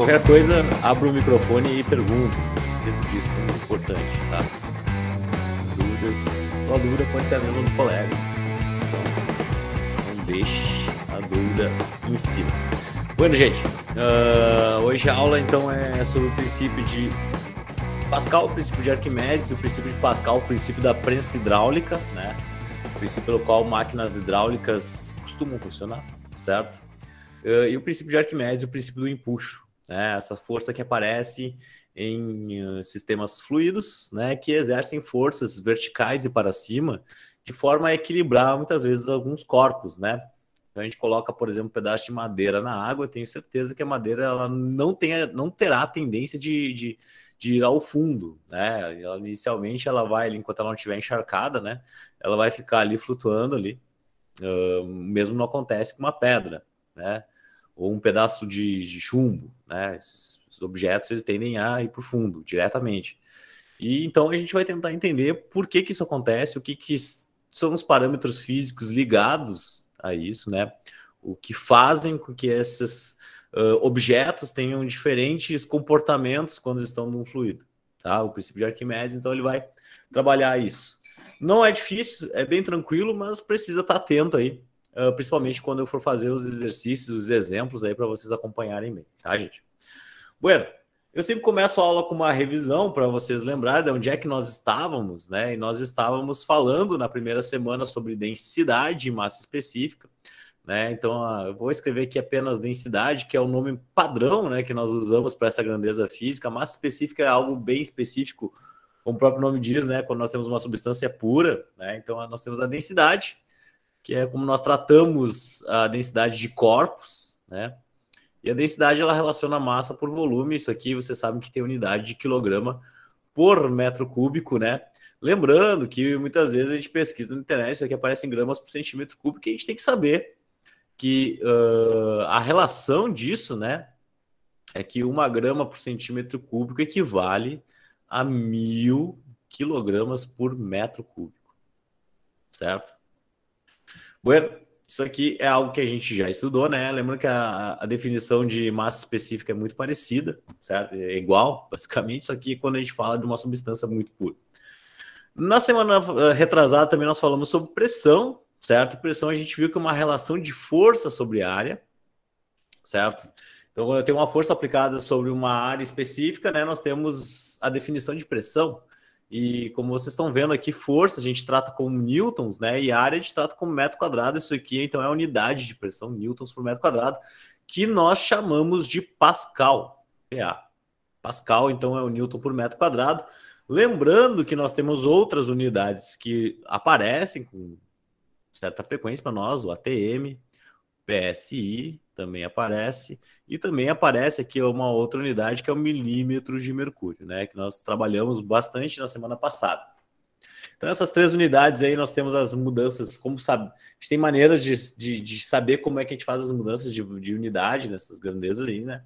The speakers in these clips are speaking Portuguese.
Qualquer coisa, abra o microfone e pergunta. Não esqueça disso, é muito importante, tá? Dúvidas. Sua dúvida pode ser a mesma do colega. Então, não deixe a dúvida em cima. Bueno, gente, hoje a aula então é sobre o princípio de Pascal, o princípio de Arquimedes, o princípio de Pascal, o princípio da prensa hidráulica, né? O princípio pelo qual máquinas hidráulicas costumam funcionar, certo? E o princípio de Arquimedes, o princípio do empuxo, né? Essa força que aparece em sistemas fluidos, né? Que exercem forças verticais e para cima de forma a equilibrar muitas vezes alguns corpos, né? Então a gente coloca, por exemplo, um pedaço de madeira na água, eu tenho certeza que a madeira ela não terá a tendência de ir ao fundo, né? Inicialmente ela vai ali, enquanto ela não estiver encharcada, né? Ela vai ficar ali flutuando ali, mesmo não acontece com uma pedra, né? Ou um pedaço de chumbo, né? Esses objetos eles tendem a ir para o fundo diretamente. E então a gente vai tentar entender por que isso acontece, o que são os parâmetros físicos ligados a isso, né? O que fazem com que esses objetos tenham diferentes comportamentos quando estão num fluido, tá? O princípio de Arquimedes, então ele vai trabalhar isso. Não é difícil, é bem tranquilo, mas precisa estar atento aí, principalmente quando eu for fazer os exercícios, os exemplos aí para vocês acompanharem bem, tá, gente? Bueno, eu sempre começo a aula com uma revisão para vocês lembrarem de onde é que nós estávamos, né? E nós estávamos falando na primeira semana sobre densidade e massa específica, né? Então, eu vou escrever aqui apenas densidade, que é o nome padrão, né, que nós usamos para essa grandeza física. A massa específica é algo bem específico, como o próprio nome diz, né? Quando nós temos uma substância pura, né? Então, nós temos a densidade, que é como nós tratamos a densidade de corpos, né? E a densidade, ela relaciona a massa por volume. Isso aqui, você sabe que tem unidade de quilograma por metro cúbico, né? Lembrando que muitas vezes a gente pesquisa na internet, isso aqui aparece em gramas por centímetro cúbico, e a gente tem que saber que a relação disso, né, é que 1 grama por centímetro cúbico equivale a 1.000 quilogramas por metro cúbico, certo? Bueno, isso aqui é algo que a gente já estudou, né? Lembrando que a definição de massa específica é muito parecida, certo? É igual, basicamente, só que quando a gente fala de uma substância muito pura. Na semana retrasada também nós falamos sobre pressão, certo? Pressão a gente viu que é uma relação de força sobre área, certo? Então, quando eu tenho uma força aplicada sobre uma área específica, né, nós temos a definição de pressão. E como vocês estão vendo aqui, força a gente trata como newtons, né? E área a gente trata como metro quadrado. Isso aqui, então, é a unidade de pressão, newtons por metro quadrado, que nós chamamos de Pascal, PA. Pascal, então, é o newton por metro quadrado. Lembrando que nós temos outras unidades que aparecem com certa frequência para nós, o ATM, PSI também aparece, e também aparece aqui uma outra unidade que é o milímetro de mercúrio, né, que nós trabalhamos bastante na semana passada. Então essas 3 unidades aí nós temos as mudanças, como sabe, a gente tem maneiras de saber como é que a gente faz as mudanças de unidade nessas grandezas aí, né,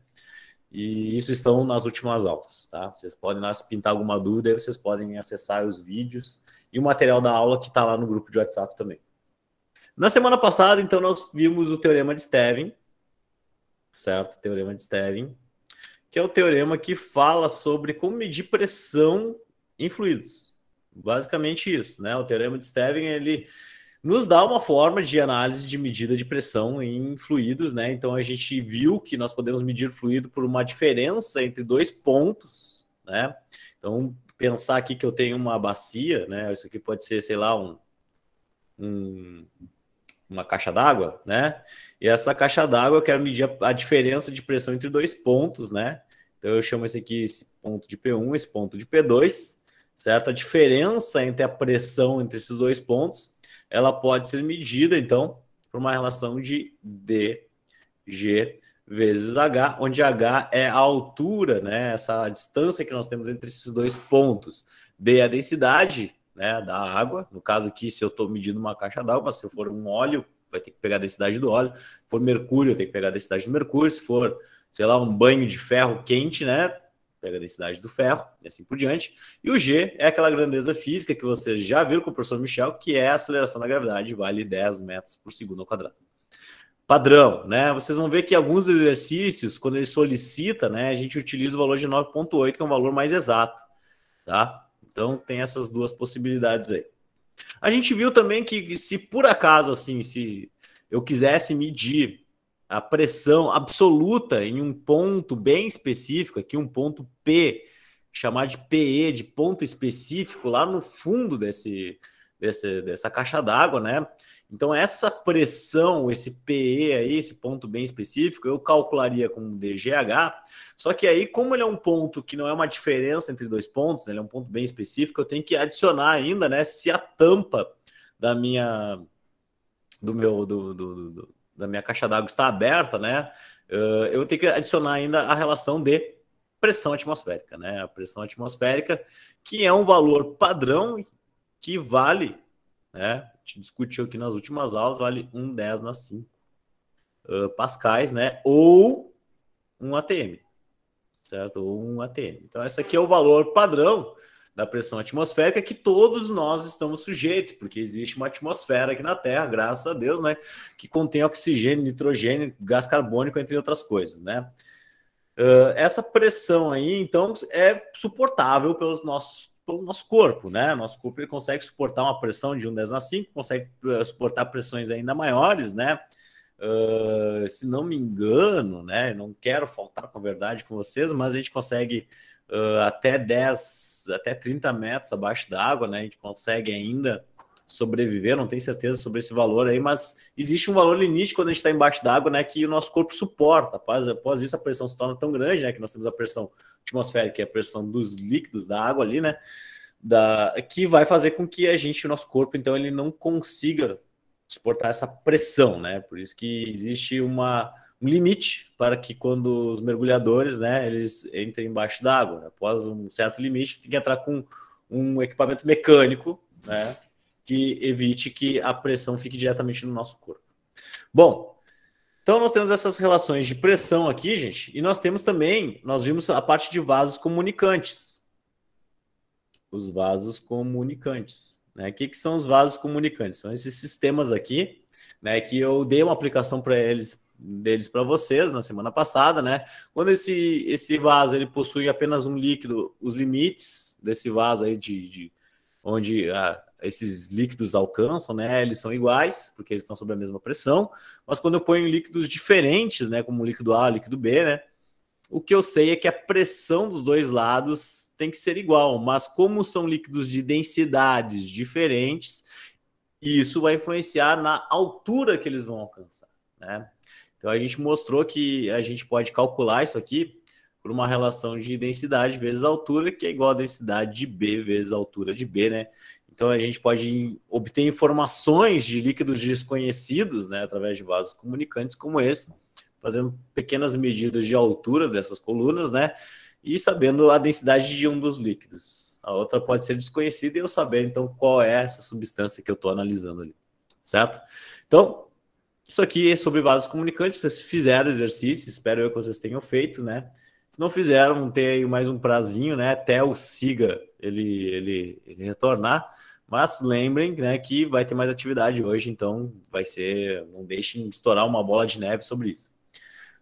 e isso estão nas últimas aulas, tá? Vocês podem lá, se pintar alguma dúvida, aí vocês podem acessar os vídeos e o material da aula que está lá no grupo de WhatsApp também. Na semana passada, então, nós vimos o Teorema de Stevin, certo? Teorema de Stevin, que é o teorema que fala sobre como medir pressão em fluidos. Basicamente isso, né? O Teorema de Stevin, ele nos dá uma forma de análise de medida de pressão em fluidos, né? Então, a gente viu que nós podemos medir fluido por uma diferença entre 2 pontos, né? Então, pensar aqui que eu tenho uma bacia, né? Isso aqui pode ser, sei lá, uma caixa d'água, né? E essa caixa d'água eu quero medir a diferença de pressão entre 2 pontos, né? Então eu chamo esse aqui, esse ponto de P1, esse ponto de P2, certo? A diferença entre a pressão entre esses 2 pontos, ela pode ser medida, então, por uma relação de dG vezes H, onde H é a altura, né? Essa distância que nós temos entre esses 2 pontos. D é a densidade, né, da água, no caso aqui, se eu estou medindo uma caixa d'água, se for um óleo, vai ter que pegar a densidade do óleo, se for mercúrio, eu tenho que pegar a densidade do mercúrio, se for, sei lá, um banho de ferro quente, né, pega a densidade do ferro, e assim por diante, e o G é aquela grandeza física que vocês já viram com o professor Michel, que é a aceleração da gravidade, vale 10 metros por segundo ao quadrado. padrão, né? Vocês vão ver que alguns exercícios, quando ele solicita, né, a gente utiliza o valor de 9,8, que é um valor mais exato, tá? Então tem essas duas possibilidades aí. A gente viu também que se por acaso, assim, se eu quisesse medir a pressão absoluta em um ponto bem específico, aqui um ponto P, chamar de PE, de ponto específico, lá no fundo dessa caixa d'água, né? Então, essa pressão, esse PE aí, esse ponto bem específico, eu calcularia com DGH, só que aí, como ele é um ponto que não é uma diferença entre dois pontos, ele é um ponto bem específico, eu tenho que adicionar ainda, né, se a tampa da minha, da minha caixa d'água está aberta, né, eu tenho que adicionar ainda a relação de pressão atmosférica, né, a pressão atmosférica, que é um valor padrão que vale, né, a gente discutiu aqui nas últimas aulas, vale 1,10 na 5 pascais, né, ou um ATM, certo? Ou um ATM. Então, esse aqui é o valor padrão da pressão atmosférica que todos nós estamos sujeitos, porque existe uma atmosfera aqui na Terra, graças a Deus, né, que contém oxigênio, nitrogênio, gás carbônico, entre outras coisas, né? Essa pressão aí, então, é suportável pelo nosso corpo, né? Nosso corpo ele consegue suportar uma pressão de 1,10 na 5, consegue suportar pressões ainda maiores, né? Se não me engano, né? Não quero faltar com a verdade com vocês, mas a gente consegue até 10, até 30 metros abaixo d'água, né? A gente consegue ainda sobreviver, não tenho certeza sobre esse valor aí, mas existe um valor limite quando a gente está embaixo d'água, né? Que o nosso corpo suporta. Após isso, a pressão se torna tão grande, né? Que nós temos a pressão atmosférica, que é a pressão dos líquidos da água ali, né? Que vai fazer com que o nosso corpo, então, ele não consiga suportar essa pressão, né? Por isso que existe um limite para que quando os mergulhadores, né, eles entrem embaixo d'água. Após um certo limite, tem que entrar com um equipamento mecânico, né, que evite que a pressão fique diretamente no nosso corpo. Bom, então nós temos essas relações de pressão aqui, gente, e nós temos também, nós vimos a parte de vasos comunicantes. Os vasos comunicantes. Né? O que são os vasos comunicantes? São esses sistemas aqui, né, que eu dei uma aplicação deles para vocês na semana passada, né? Quando esse vaso ele possui apenas um líquido, os limites desse vaso aí de onde esses líquidos alcançam, né? Eles são iguais porque eles estão sob a mesma pressão. Mas quando eu ponho líquidos diferentes, né, como o líquido A, líquido B, né? O que eu sei é que a pressão dos dois lados tem que ser igual, mas como são líquidos de densidades diferentes, isso vai influenciar na altura que eles vão alcançar, né? Então a gente mostrou que a gente pode calcular isso aqui por uma relação de densidade vezes altura, que é igual a densidade de B vezes a altura de B, né? Então a gente pode obter informações de líquidos desconhecidos, né, através de vasos comunicantes como esse, fazendo pequenas medidas de altura dessas colunas, né? E sabendo a densidade de um dos líquidos. A outra pode ser desconhecida e eu saber, então, qual é essa substância que eu estou analisando ali, certo? Então, isso aqui é sobre vasos comunicantes. Vocês fizeram exercício, espero eu que vocês tenham feito, né? Se não fizeram, vão ter aí mais um prazinho, né? Até o SIGA ele retornar. Mas lembrem, né, que vai ter mais atividade hoje, então vai ser... Não deixem estourar uma bola de neve sobre isso.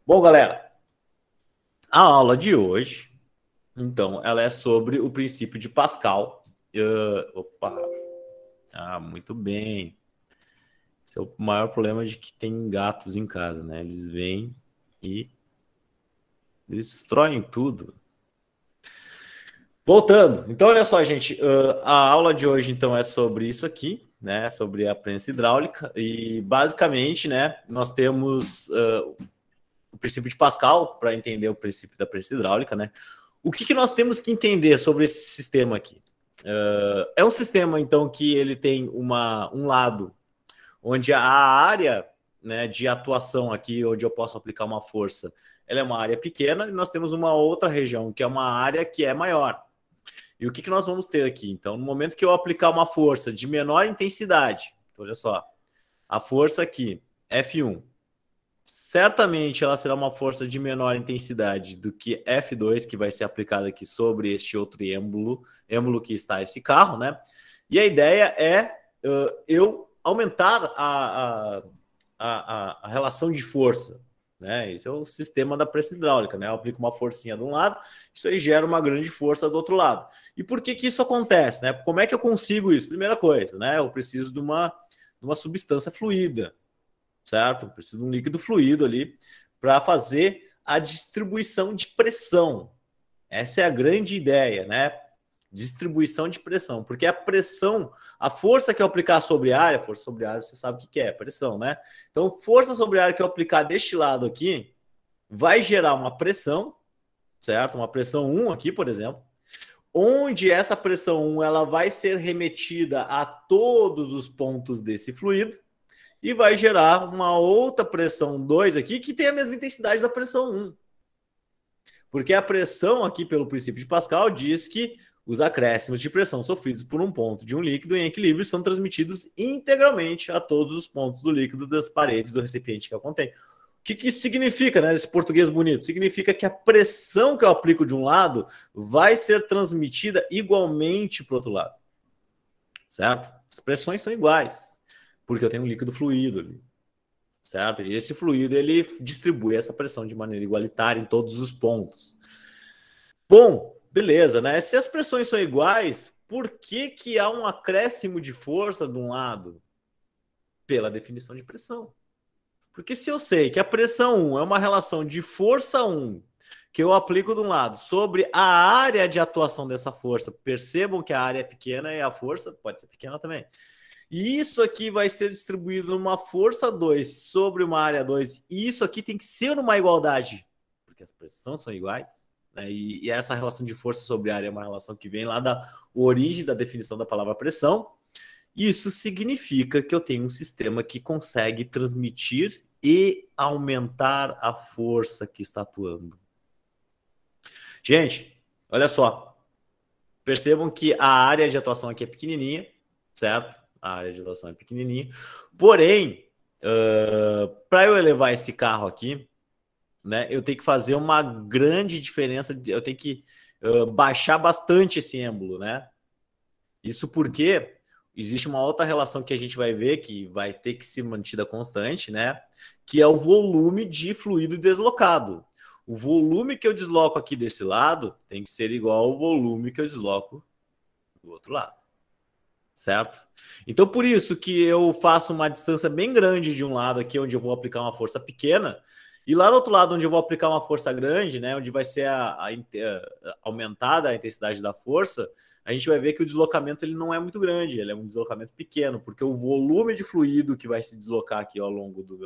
Bom, galera, a aula de hoje, então, ela é sobre o princípio de Pascal. Muito bem. Esse é o maior problema de que tem gatos em casa, né? Eles vêm e destroem tudo. Voltando. Então, olha só, gente. A aula de hoje, então, é sobre isso aqui, né? Sobre a prensa hidráulica. E, basicamente, né, nós temos... o princípio de Pascal, para entender o princípio da prensa hidráulica, né? O que nós temos que entender sobre esse sistema aqui? É um sistema, então, que ele tem um lado onde a área, né, de atuação aqui, onde eu posso aplicar uma força, ela é uma área pequena, e nós temos uma outra região, que é uma área que é maior. E o que nós vamos ter aqui? Então, no momento que eu aplicar uma força de menor intensidade, então, olha só, a força aqui, F1, certamente ela será uma força de menor intensidade do que F2, que vai ser aplicada aqui sobre este outro êmbolo que está esse carro, né? E a ideia é eu aumentar a relação de força, né? Isso é o sistema da pressão hidráulica, né? Eu aplico uma forcinha de um lado, isso aí gera uma grande força do outro lado. E por que que isso acontece, né? Como é que eu consigo isso? Primeira coisa, né? Eu preciso de uma substância fluida, certo? Eu preciso de um líquido fluido ali para fazer a distribuição de pressão. Essa é a grande ideia, né? Distribuição de pressão, porque a pressão, a força que eu aplicar sobre a área, força sobre a área, você sabe o que é, pressão, né? Então, força sobre a área que eu aplicar deste lado aqui vai gerar uma pressão, certo? Uma pressão 1 aqui, por exemplo, onde essa pressão 1 ela vai ser remetida a todos os pontos desse fluido e vai gerar uma outra pressão 2 aqui que tem a mesma intensidade da pressão 1. Porque a pressão aqui, pelo princípio de Pascal, diz que os acréscimos de pressão sofridos por um ponto de um líquido em equilíbrio são transmitidos integralmente a todos os pontos do líquido das paredes do recipiente que eu contém. O que isso significa, né? Esse português bonito? Significa que a pressão que eu aplico de um lado vai ser transmitida igualmente para o outro lado. Certo? As pressões são iguais, porque eu tenho um líquido fluido ali. Certo? E esse fluido ele distribui essa pressão de maneira igualitária em todos os pontos. Bom, beleza, né? Se as pressões são iguais, por que que há um acréscimo de força de um lado? Pela definição de pressão. Porque se eu sei que a pressão 1 é uma relação de força 1 que eu aplico de um lado sobre a área de atuação dessa força, percebam que a área é pequena e a força pode ser pequena também. E isso aqui vai ser distribuído numa força 2 sobre uma área 2. E isso aqui tem que ser uma igualdade, porque as pressões são iguais. Né? E essa relação de força sobre área é uma relação que vem lá da origem da definição da palavra pressão. Isso significa que eu tenho um sistema que consegue transmitir e aumentar a força que está atuando. Gente, olha só. Percebam que a área de atuação aqui é pequenininha, certo? A área de atuação é pequenininha. Porém, para eu elevar esse carro aqui, né, eu tenho que fazer uma grande diferença. Eu tenho que baixar bastante esse êmbolo, né? Isso porque existe uma outra relação que a gente vai ver que vai ter que ser mantida constante, né? Que é o volume de fluido deslocado. O volume que eu desloco aqui desse lado tem que ser igual ao volume que eu desloco do outro lado. Certo? Então, por isso que eu faço uma distância bem grande de um lado aqui, onde eu vou aplicar uma força pequena, e lá do outro lado, onde eu vou aplicar uma força grande, né, onde vai ser aumentada a intensidade da força, a gente vai ver que o deslocamento ele não é muito grande, ele é um deslocamento pequeno, porque o volume de fluido que vai se deslocar aqui ao longo do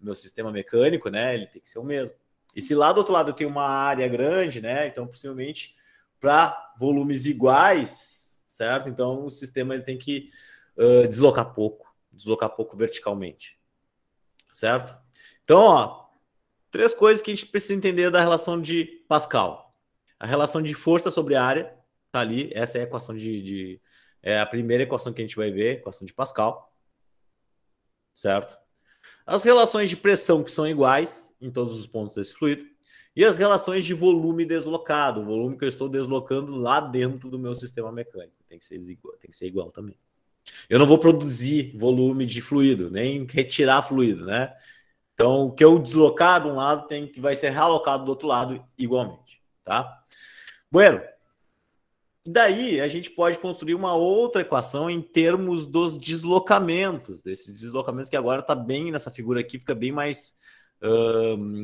meu sistema mecânico, né, ele tem que ser o mesmo. E se lá do outro lado eu tenho uma área grande, né, então possivelmente para volumes iguais, certo? Então o sistema ele tem que deslocar pouco verticalmente, certo? Então, ó, 3 coisas que a gente precisa entender da relação de Pascal. A relação de força sobre a área, tá ali, essa é a equação é a primeira equação que a gente vai ver, equação de Pascal, certo? As relações de pressão que são iguais em todos os pontos desse fluido, e as relações de volume deslocado, o volume que eu estou deslocando lá dentro do meu sistema mecânico, tem que ser igual também. Eu não vou produzir volume de fluido, nem retirar fluido, né? Então, o que eu deslocar de um lado vai ser realocado do outro lado igualmente, tá? Bueno, daí a gente pode construir uma outra equação em termos dos deslocamentos, desses deslocamentos que agora está bem nessa figura aqui, fica bem mais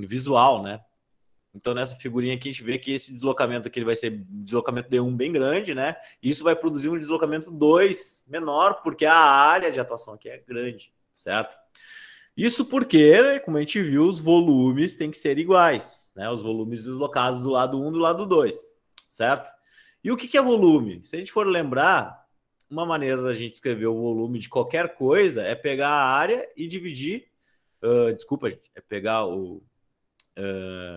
visual, né? Então, nessa figurinha aqui, a gente vê que esse deslocamento aqui ele vai ser deslocamento D1 bem grande, né? E isso vai produzir um deslocamento 2 menor, porque a área de atuação aqui é grande, certo? Isso porque, como a gente viu, os volumes têm que ser iguais, né? Os volumes deslocados do lado 1 e do lado 2, certo? E o que é volume? Se a gente for lembrar, uma maneira da gente escrever o volume de qualquer coisa é pegar a área e dividir... desculpa, gente. É pegar o...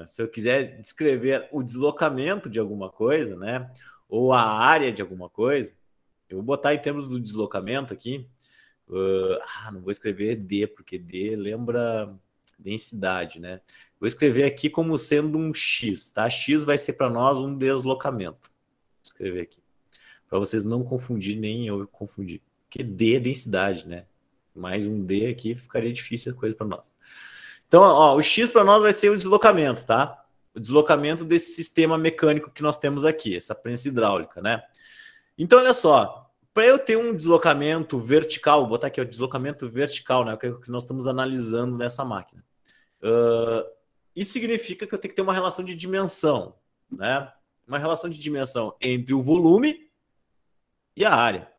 se eu quiser descrever o deslocamento de alguma coisa, né? Ou a área de alguma coisa, eu vou botar em termos do deslocamento aqui. Não vou escrever D, porque D lembra densidade, né? Vou escrever aqui como sendo um X, tá? X vai ser para nós um deslocamento. Vou escrever aqui. Para vocês não confundirem, nem eu confundir. Porque D é densidade, né? Mais um D aqui, ficaria difícil a coisa para nós. Então, ó, o X para nós vai ser o deslocamento, tá? O deslocamento desse sistema mecânico que nós temos aqui, essa prensa hidráulica, né? Então, olha só, para eu ter um deslocamento vertical, vou botar aqui o deslocamento vertical, né? Que é o que nós estamos analisando nessa máquina. Isso significa que eu tenho que ter uma relação de dimensão, né? Uma relação de dimensão entre o volume e a área,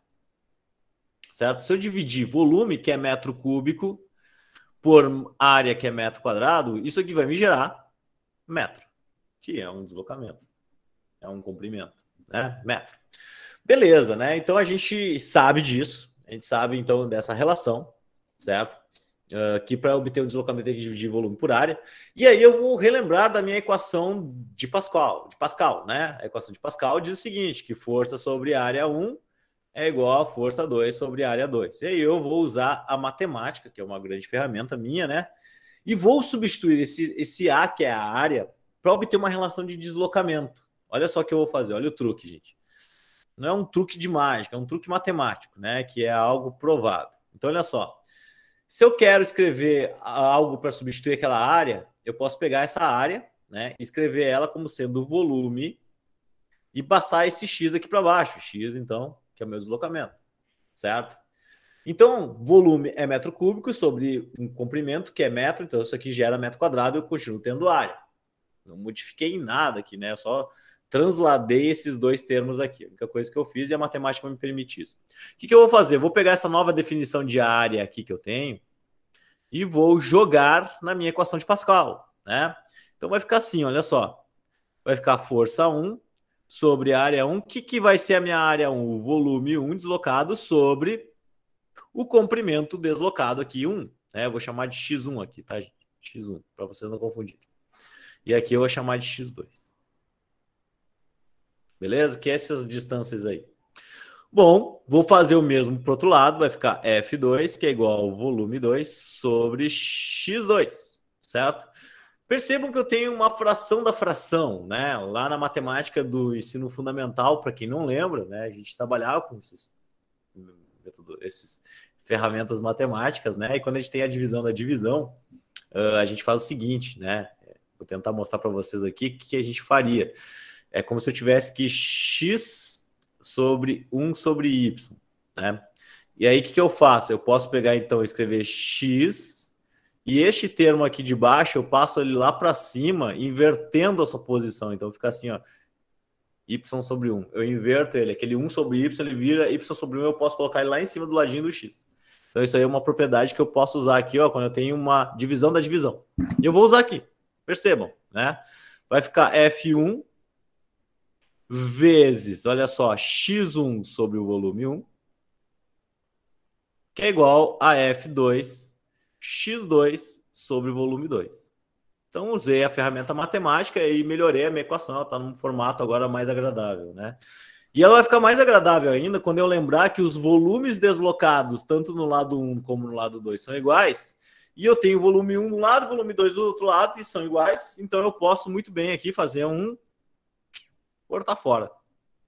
certo? Se eu dividir volume, que é metro cúbico, por área, que é metro quadrado, isso aqui vai me gerar metro, que é um deslocamento, é um comprimento, né? Metro. Beleza, né? Então a gente sabe disso, a gente sabe então dessa relação, certo? Que para obter o deslocamento tem que dividir volume por área. E aí eu vou relembrar da minha equação de Pascal, né? A equação de Pascal diz o seguinte, que força sobre área 1 é igual a força 2 sobre área 2. E aí eu vou usar a matemática, que é uma grande ferramenta minha, né? E vou substituir esse A, que é a área, para obter uma relação de deslocamento. Olha só o que eu vou fazer, olha o truque, gente. Não é um truque de mágica, é um truque matemático, né? Que é algo provado. Então, olha só. Se eu quero escrever algo para substituir aquela área, eu posso pegar essa área, né, e escrever ela como sendo o volume e passar esse X aqui para baixo. X, então, que é o meu deslocamento, certo? Então, volume é metro cúbico sobre um comprimento, que é metro, então isso aqui gera metro quadrado e eu continuo tendo área. Não modifiquei em nada aqui, né? Eu só transladei esses dois termos aqui. A única coisa que eu fiz e a matemática me permite isso. O que eu vou fazer? Eu vou pegar essa nova definição de área aqui que eu tenho e vou jogar na minha equação de Pascal, né? Então vai ficar assim, olha só. Vai ficar força 1 sobre área 1. O que vai ser a minha área 1? O volume 1 deslocado sobre o comprimento deslocado aqui, 1. Né? Eu vou chamar de X1 aqui, tá, gente? X1, para vocês não confundirem. E aqui eu vou chamar de X2. Beleza? Que é essas distâncias aí. Bom, vou fazer o mesmo para o outro lado. Vai ficar F2, que é igual ao volume 2, sobre X2, certo? Percebam que eu tenho uma fração da fração, né? Lá na matemática do ensino fundamental, para quem não lembra, né? A gente trabalhava com esses ferramentas matemáticas, né? E quando a gente tem a divisão da divisão, a gente faz o seguinte, né? Vou tentar mostrar para vocês aqui o que a gente faria. É como se eu tivesse que x sobre 1 sobre y, né? E aí, o que eu faço? Eu posso pegar, então, escrever x, e este termo aqui de baixo, eu passo ele lá para cima, invertendo a sua posição. Então, fica assim, ó, y sobre 1. Eu inverto ele, aquele 1 sobre y, ele vira y sobre 1, eu posso colocar ele lá em cima do ladinho do x. Então, isso aí é uma propriedade que eu posso usar aqui, ó, quando eu tenho uma divisão da divisão. E eu vou usar aqui, percebam, né? Vai ficar F1 vezes, olha só, x1 sobre o volume 1, que é igual a F2 x2 sobre o volume 2. Então, usei a ferramenta matemática e melhorei a minha equação. Ela está num formato agora mais agradável, né? E ela vai ficar mais agradável ainda quando eu lembrar que os volumes deslocados, tanto no lado 1 como no lado 2, são iguais. E eu tenho volume 1 de um lado, volume 2 do outro lado, e são iguais. Então, eu posso muito bem aqui fazer um cortar fora,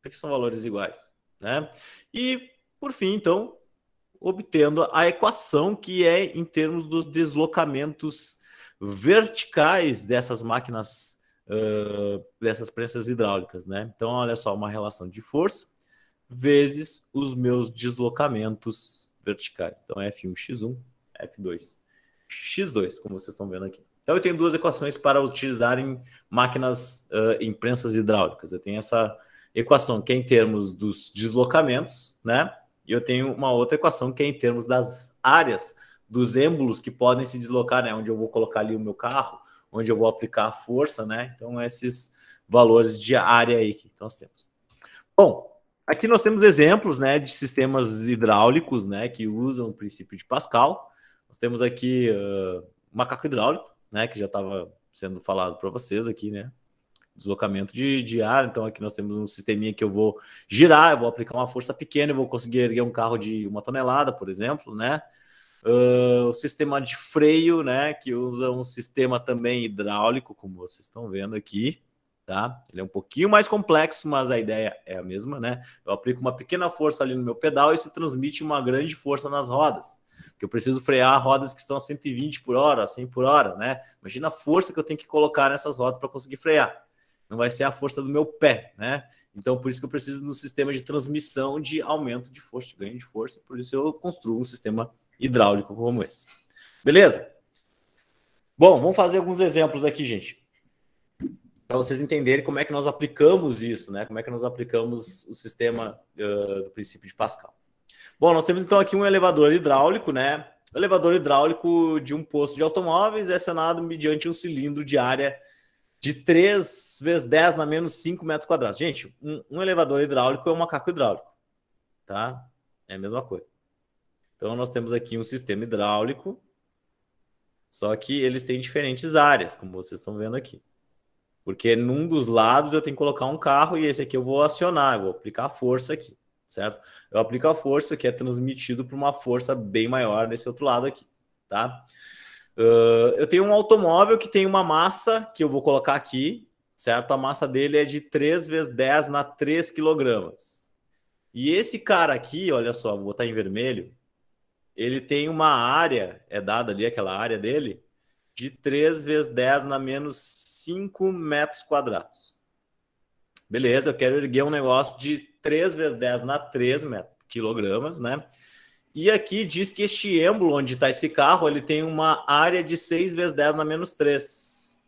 porque são valores iguais, né? E, por fim, então, obtendo a equação que é em termos dos deslocamentos verticais dessas máquinas, dessas prensas hidráulicas, né? Então, olha só, uma relação de força vezes os meus deslocamentos verticais. Então, F1x1, F2x2, como vocês estão vendo aqui. Então, eu tenho duas equações para utilizar em máquinas, em prensas hidráulicas. Eu tenho essa equação que é em termos dos deslocamentos, né? E eu tenho uma outra equação que é em termos das áreas, dos êmbolos que podem se deslocar, né? Onde eu vou colocar ali o meu carro, onde eu vou aplicar a força, né? Então, esses valores de área aí que nós temos. Bom, aqui nós temos exemplos, né, de sistemas hidráulicos, né, que usam o princípio de Pascal. Nós temos aqui macaco hidráulico, né, que já estava sendo falado para vocês aqui, né, deslocamento de ar. Então aqui nós temos um sisteminha que eu vou girar, eu vou aplicar uma força pequena, eu vou conseguir erguer um carro de 1 tonelada, por exemplo, né. O sistema de freio, né, que usa um sistema também hidráulico, como vocês estão vendo aqui, tá? Ele é um pouquinho mais complexo, mas a ideia é a mesma, né? Eu aplico uma pequena força ali no meu pedal e isso transmite uma grande força nas rodas. Porque eu preciso frear rodas que estão a 120 por hora, 100 por hora, né? Imagina a força que eu tenho que colocar nessas rodas para conseguir frear. Não vai ser a força do meu pé, né? Então, por isso que eu preciso de um sistema de transmissão de aumento de força, de ganho de força. Por isso eu construo um sistema hidráulico como esse. Beleza? Bom, vamos fazer alguns exemplos aqui, gente. Para vocês entenderem como é que nós aplicamos isso, né? Como é que nós aplicamos o sistema do princípio de Pascal. Bom, nós temos então aqui um elevador hidráulico, né? O elevador hidráulico de um posto de automóveis é acionado mediante um cilindro de área de 3 vezes 10 na menos 5 metros quadrados. Gente, um elevador hidráulico é um macaco hidráulico, tá? É a mesma coisa. Então, nós temos aqui um sistema hidráulico, só que eles têm diferentes áreas, como vocês estão vendo aqui. Porque num dos lados eu tenho que colocar um carro e esse aqui eu vou acionar, eu vou aplicar a força aqui, certo? Eu aplico a força que é transmitido por uma força bem maior nesse outro lado aqui, tá? Eu tenho um automóvel que tem uma massa que eu vou colocar aqui, certo? A massa dele é de 3 vezes 10 na 3 quilogramas. E esse cara aqui, olha só, vou botar em vermelho, ele tem uma área, é dada ali aquela área dele, de 3 vezes 10 na menos 5 metros quadrados. Beleza, eu quero erguer um negócio de 3 vezes 10 na 3 quilogramas, né? E aqui diz que este êmbolo onde está esse carro, ele tem uma área de 6 vezes 10 na menos 3.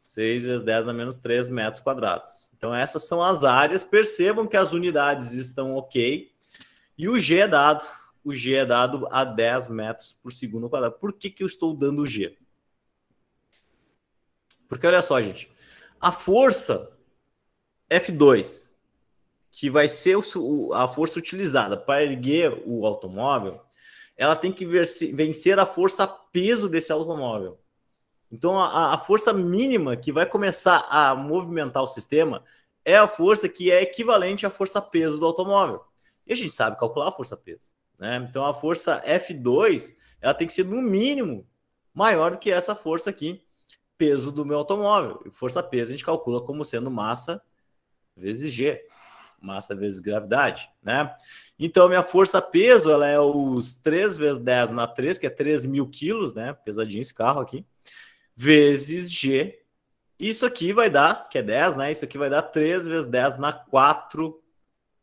6 vezes 10 na menos 3 metros quadrados. Então essas são as áreas. Percebam que as unidades estão ok. E o G é dado. O G é dado a 10 metros por segundo quadrado. Por que eu estou dando o G? Porque olha só, gente. A força F2, que vai ser a força utilizada para erguer o automóvel, ela tem que vencer a força peso desse automóvel. Então, a força mínima que vai começar a movimentar o sistema é a força que é equivalente à força peso do automóvel. E a gente sabe calcular a força peso, né? Então, a força F2, ela tem que ser, no mínimo, maior do que essa força aqui, peso do meu automóvel. E força peso a gente calcula como sendo massa vezes G. Massa vezes gravidade, né? Então, minha força-peso, ela é os 3 vezes 10 na 3, que é 3.000 quilos, né? Pesadinho esse carro aqui, vezes G. Isso aqui vai dar, que é 10, né? Isso aqui vai dar 3 vezes 10 na 4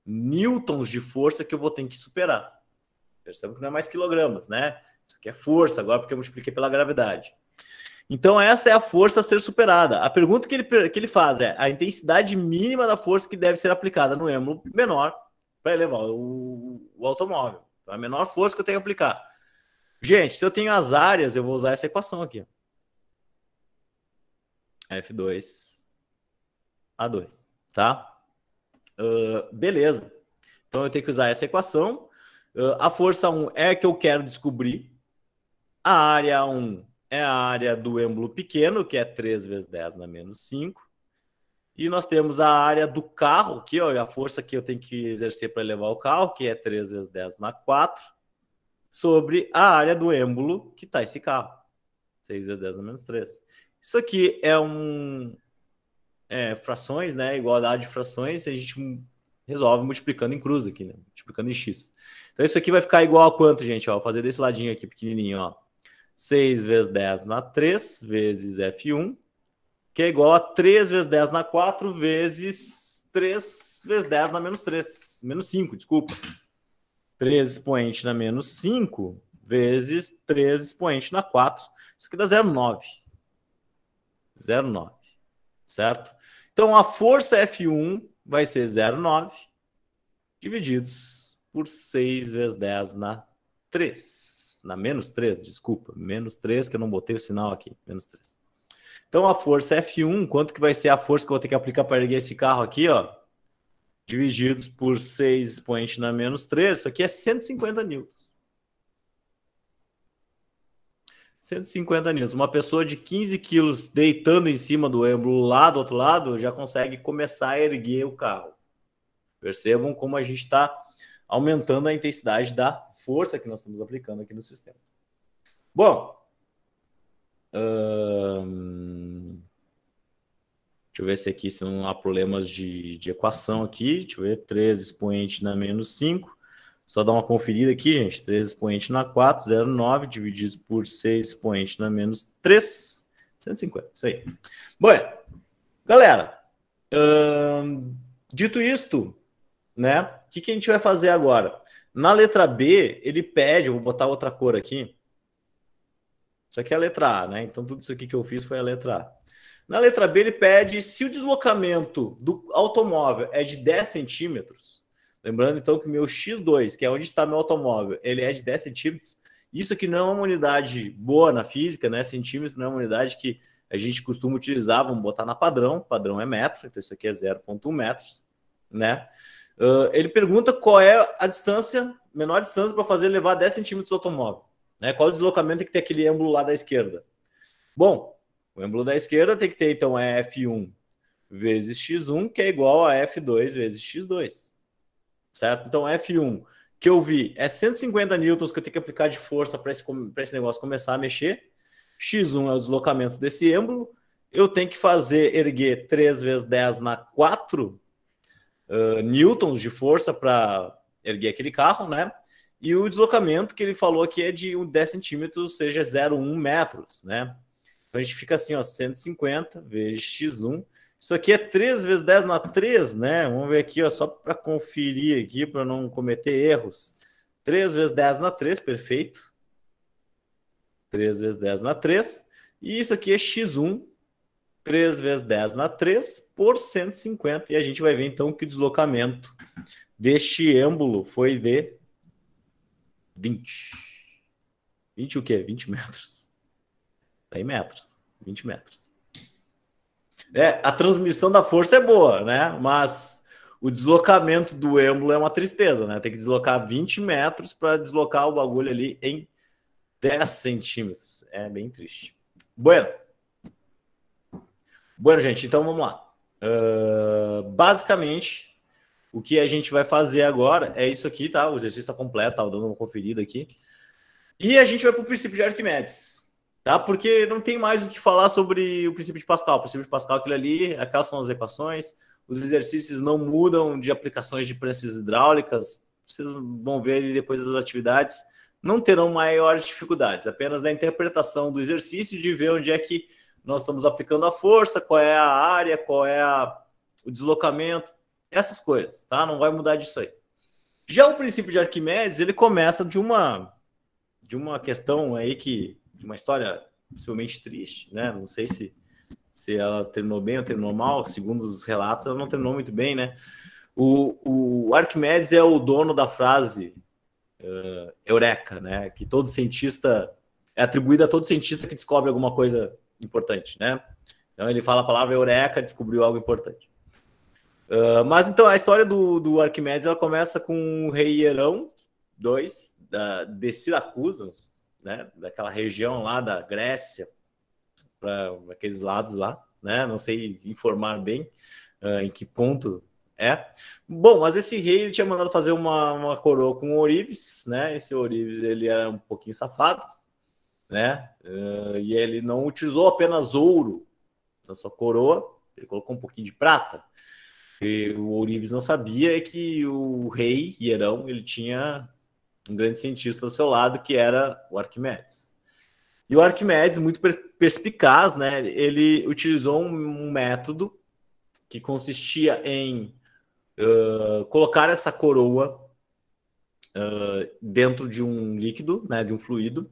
newtons de força que eu vou ter que superar. Perceba que não é mais quilogramas, né? Isso aqui é força, agora porque eu multipliquei pela gravidade. Então, essa é a força a ser superada. A pergunta que ele faz é a intensidade mínima da força que deve ser aplicada no êmbolo menor para elevar o automóvel. Então, a menor força que eu tenho que aplicar. Gente, se eu tenho as áreas, eu vou usar essa equação aqui. F2 A2, tá? Beleza. Então, eu tenho que usar essa equação. A força 1 é a que eu quero descobrir. A área 1 é a área do êmbolo pequeno, que é 3 vezes 10 na menos 5. E nós temos a área do carro, aqui, ó, a força que eu tenho que exercer para levar o carro, que é 3 vezes 10 na 4, sobre a área do êmbolo que está esse carro. 6 vezes 10 na menos 3. Isso aqui é frações, né? Igualdade de frações, a gente resolve multiplicando em cruz aqui, né? Multiplicando em x. Então isso aqui vai ficar igual a quanto, gente? Ó, vou fazer desse ladinho aqui, pequenininho, ó. 6 vezes 10 na 3 vezes F1, que é igual a 3 vezes 10 na 4 vezes 3 vezes 10 na menos 3. Menos 5, desculpa. 3 expoente na menos 5 vezes 3 expoente na 4. Isso aqui dá 0,9. 0,9. Certo? Então, a força F1 vai ser 0,9 divididos por 6 vezes 10 na 3. Na menos 3, desculpa. Menos 3, que eu não botei o sinal aqui. Menos 3. Então, a força F1, quanto que vai ser a força que eu vou ter que aplicar para erguer esse carro aqui, ó? Divididos por 6 expoente na menos 3, isso aqui é 150 newtons. 150 newtons. Uma pessoa de 15 quilos deitando em cima do êmbolo lá do outro lado já consegue começar a erguer o carro. Percebam como a gente está aumentando a intensidade da força que nós estamos aplicando aqui no sistema. Bom, deixa eu ver se aqui não há problemas de equação aqui. Deixa eu ver, 3 expoente na menos 5 Só dar uma conferida aqui, gente. 3 expoente na 4, 0,9, dividido por 6 expoente na menos 3, 150. Isso aí. Bom, galera, dito isto, né? O que a gente vai fazer agora? Na letra B, ele pede, eu vou botar outra cor aqui. Isso aqui é a letra A, né? Então, tudo isso aqui que eu fiz foi a letra A. Na letra B, ele pede se o deslocamento do automóvel é de 10 centímetros. Lembrando, então, que o meu X2, que é onde está meu automóvel, ele é de 10 centímetros. Isso aqui não é uma unidade boa na física, né? Centímetro não é uma unidade que a gente costuma utilizar, vamos botar na padrão. Padrão é metro, então isso aqui é 0,1 metros, né? Ele pergunta qual é a distância, menor distância para fazer levar 10 centímetros o automóvel. Né? Qual o deslocamento tem que ter aquele êmbolo lá da esquerda? Bom, o êmbolo da esquerda tem que ter, então, F1 vezes X1, que é igual a F2 vezes X2. Certo? Então, F1, que eu vi, é 150 newtons que eu tenho que aplicar de força para esse negócio começar a mexer. X1 é o deslocamento desse êmbolo. Eu tenho que erguer 3 vezes 10 na 4 newtons de força para erguer aquele carro, né? E o deslocamento que ele falou aqui é de 10 centímetros, seja 0,1 metros, né? Então a gente fica assim, ó, 150 vezes x1. Isso aqui é 3 vezes 10 na 3, né? Vamos ver aqui, ó, só para conferir aqui, para não cometer erros. 3 vezes 10 na 3, perfeito. 3 vezes 10 na 3. E isso aqui é x1, 3 vezes 10 na 3 por 150. E a gente vai ver, então, que o deslocamento deste êmbolo foi de 20. 20 o quê? 20 metros. Tá em metros. 20 metros. A transmissão da força é boa, né? Mas o deslocamento do êmbolo é uma tristeza, né? Tem que deslocar 20 metros para deslocar o bagulho ali em 10 centímetros. É bem triste. Bueno, gente, então vamos lá. Basicamente, o que a gente vai fazer agora é isso aqui, tá? O exercício está completo, tá? Dando uma conferida aqui. E a gente vai para o princípio de Arquimedes, tá? Porque não tem mais o que falar sobre o princípio de Pascal. O princípio de Pascal, aquilo ali, aquelas são as equações. Os exercícios não mudam de aplicações de pressões hidráulicas. Vocês vão ver ali depois das atividades. Não terão maiores dificuldades, apenas da interpretação do exercício, de ver onde é que nós estamos aplicando a força, qual é a área, qual é o deslocamento, essas coisas, tá? Não vai mudar disso aí. Já o princípio de Arquimedes, ele começa de uma questão aí de uma história possivelmente triste, né? Não sei se ela terminou bem ou terminou mal, segundo os relatos, ela não terminou muito bem, né? O Arquimedes é o dono da frase eureka, né? Que todo cientista é atribuída a todo cientista que descobre alguma coisa importante, né? Então ele fala a palavra eureka, descobriu algo importante. Mas então a história do Arquimedes, ela começa com o rei Hierão II de Siracusa, né? Daquela região lá da Grécia, para aqueles lados lá, né? Não sei informar bem em que ponto é. Bom, mas esse rei, ele tinha mandado fazer uma coroa com ourives, né? Esse ourives, ele era um pouquinho safado, né? E ele não utilizou apenas ouro na sua coroa, ele colocou um pouquinho de prata. E o ourives não sabia que o rei Hierão, ele tinha um grande cientista ao seu lado, que era o Arquimedes. E o Arquimedes, muito perspicaz, né? Ele utilizou um método que consistia em colocar essa coroa dentro de um líquido, né, de um fluido,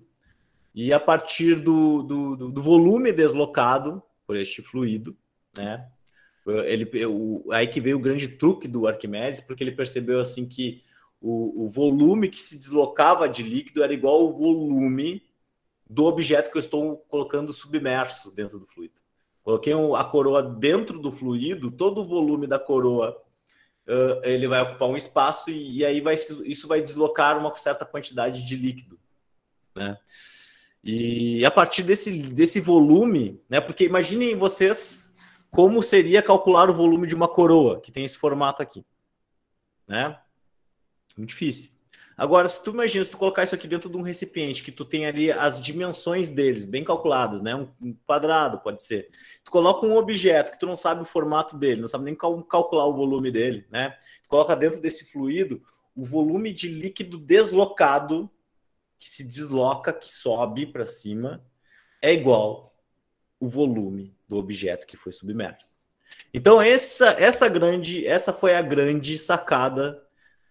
e a partir do volume deslocado por este fluido, né, aí que veio o grande truque do Arquimedes, porque ele percebeu assim que o volume que se deslocava de líquido era igual ao volume do objeto que eu estou colocando submerso dentro do fluido. Coloquei a coroa dentro do fluido, todo o volume da coroa ele vai ocupar um espaço e aí isso vai deslocar uma certa quantidade de líquido, né? E a partir desse volume, né? Porque imaginem vocês como seria calcular o volume de uma coroa que tem esse formato aqui, né? Muito difícil. Agora, se tu colocar isso aqui dentro de um recipiente, que tu tem ali as dimensões deles bem calculadas, né? Um quadrado, pode ser. Tu coloca um objeto que tu não sabe o formato dele, não sabe nem calcular o volume dele, né? Tu coloca dentro desse fluido, o volume de líquido deslocado, que se desloca, que sobe para cima, é igual o volume do objeto que foi submerso. Então, essa foi a grande sacada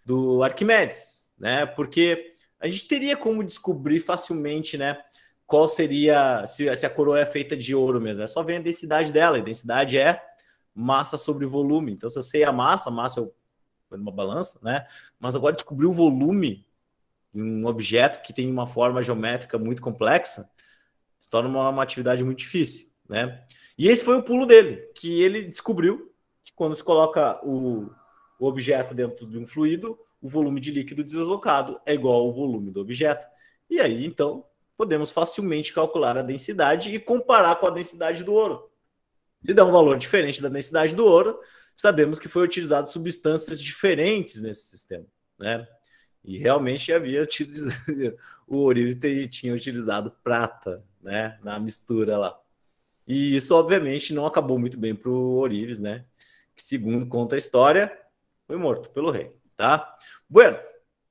do Arquimedes, né? Porque a gente teria como descobrir facilmente, né, qual seria, se a coroa é feita de ouro mesmo. É só ver a densidade dela. A densidade é massa sobre volume. Então, se eu sei a massa eu uma balança, né? Mas agora descobrir o volume de um objeto que tem uma forma geométrica muito complexa se torna uma atividade muito difícil, né? E esse foi o pulo dele, que ele descobriu que quando se coloca o objeto dentro de um fluido, o volume de líquido deslocado é igual ao volume do objeto. E aí, então, podemos facilmente calcular a densidade e comparar com a densidade do ouro. Se der um valor diferente da densidade do ouro, sabemos que foi utilizado substâncias diferentes nesse sistema, né? E realmente havia utilizado, o Ourives tinha utilizado prata, né, na mistura lá. E isso, obviamente, não acabou muito bem para o Ourives, né? Que, segundo conta a história, foi morto pelo rei, tá? Bueno,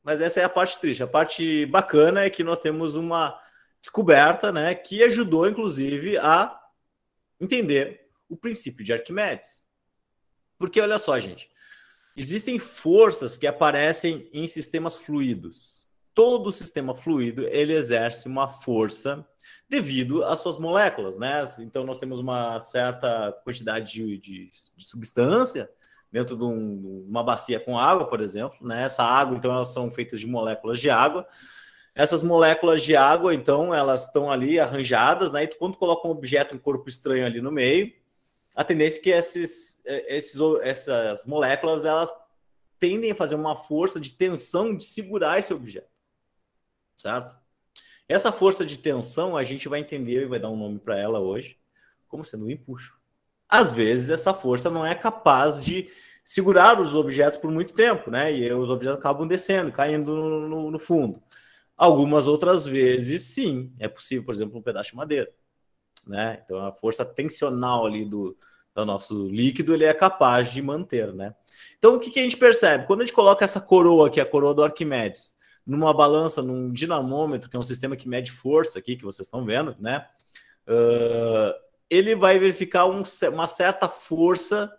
mas essa é a parte triste. A parte bacana é que nós temos uma descoberta, né, que ajudou, inclusive, a entender o princípio de Arquimedes. Porque, olha só, gente, existem forças que aparecem em sistemas fluidos. Todo sistema fluido, ele exerce uma força devido às suas moléculas, né? Então, nós temos uma certa quantidade de substância dentro de uma bacia com água, por exemplo, né? Essa água, então, elas são feitas de moléculas de água. Essas moléculas de água, então, elas estão ali arranjadas, né? E quando coloca um objeto, um corpo estranho ali no meio, a tendência é que essas moléculas, elas tendem a fazer uma força de tensão de segurar esse objeto, certo? Essa força de tensão a gente vai entender e vai dar um nome para ela hoje como sendo um empuxo. Às vezes essa força não é capaz de segurar os objetos por muito tempo, né? E os objetos acabam descendo, caindo no fundo. Algumas outras vezes, sim, é possível, por exemplo, um pedaço de madeira, né? Então a força tensional ali do nosso líquido, ele é capaz de manter, né? Então o que a gente percebe? Quando a gente coloca essa coroa aqui, a coroa do Arquimedes, numa balança, num dinamômetro, que é um sistema que mede força aqui, que vocês estão vendo, né? Ele vai verificar uma certa força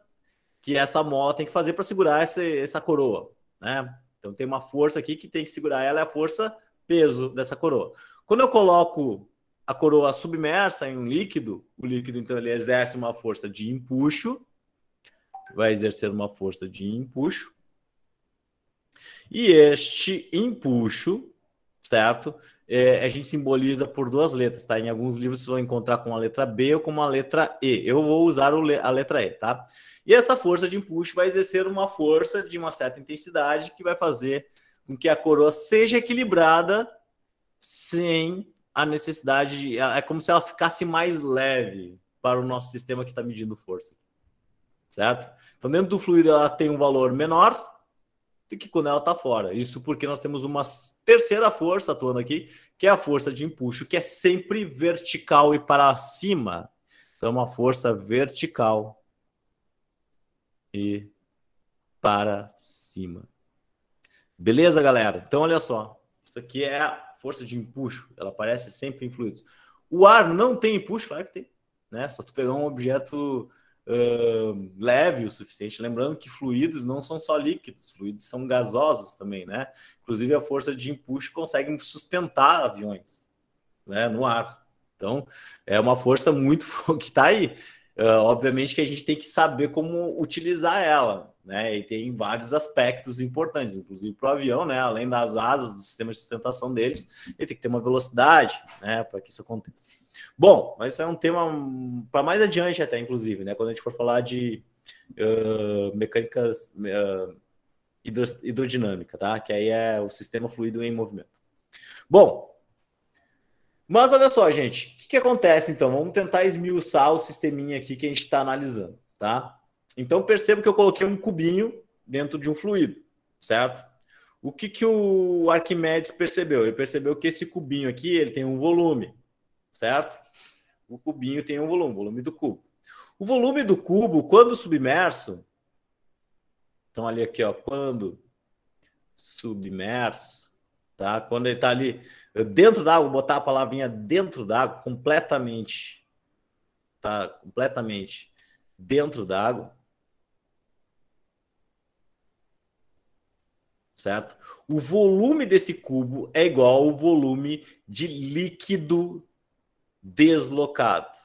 que essa mola tem que fazer para segurar essa coroa, né? Então tem uma força aqui que tem que segurar ela, é a força peso dessa coroa. Quando eu coloco a coroa submersa em um líquido, o líquido, então, ele exerce uma força de empuxo, vai exercer uma força de empuxo, e este empuxo, certo? A gente simboliza por duas letras, tá? Em alguns livros vocês vão encontrar com a letra B ou com a letra E. Eu vou usar a letra E, tá? E essa força de empuxo vai exercer uma força de uma certa intensidade que vai fazer com que a coroa seja equilibrada sem a necessidade é como se ela ficasse mais leve para o nosso sistema que está medindo força, certo? Então, dentro do fluido, ela tem um valor menor do que quando ela está fora. Isso porque nós temos uma terceira força atuando aqui, que é a força de empuxo, que é sempre vertical e para cima. Então, uma força vertical e para cima. Beleza, galera? Então, olha só. Isso aqui é a força de empuxo, ela aparece sempre em fluidos. O ar não tem empuxo, claro que tem, né? Só tu pegar um objeto leve o suficiente. Lembrando que fluidos não são só líquidos, fluidos são gasosos também, né? Inclusive a força de empuxo consegue sustentar aviões, né, no ar. Então é uma força muito que está aí. Obviamente que a gente tem que saber como utilizar ela, né? E tem vários aspectos importantes, inclusive para o avião, né? Além das asas, do sistema de sustentação deles, ele tem que ter uma velocidade, né? Para que isso aconteça. Bom, mas isso é um tema para mais adiante até, inclusive, né? Quando a gente for falar de mecânicas hidrodinâmica, tá? Que aí é o sistema fluido em movimento. Bom, mas olha só, gente, o que acontece então? Vamos tentar esmiuçar o sisteminha aqui que a gente está analisando, tá? Então perceba que eu coloquei um cubinho dentro de um fluido, certo? O que o Arquimedes percebeu? Ele percebeu que esse cubinho aqui, ele tem um volume, certo? O cubinho tem um volume, o volume do cubo. O volume do cubo, quando submerso, então ali aqui, ó, quando submerso, tá? Quando ele está ali dentro d'água, botar a palavrinha dentro d'água, completamente, tá? Completamente dentro d'água, certo? O volume desse cubo é igual ao volume de líquido deslocado,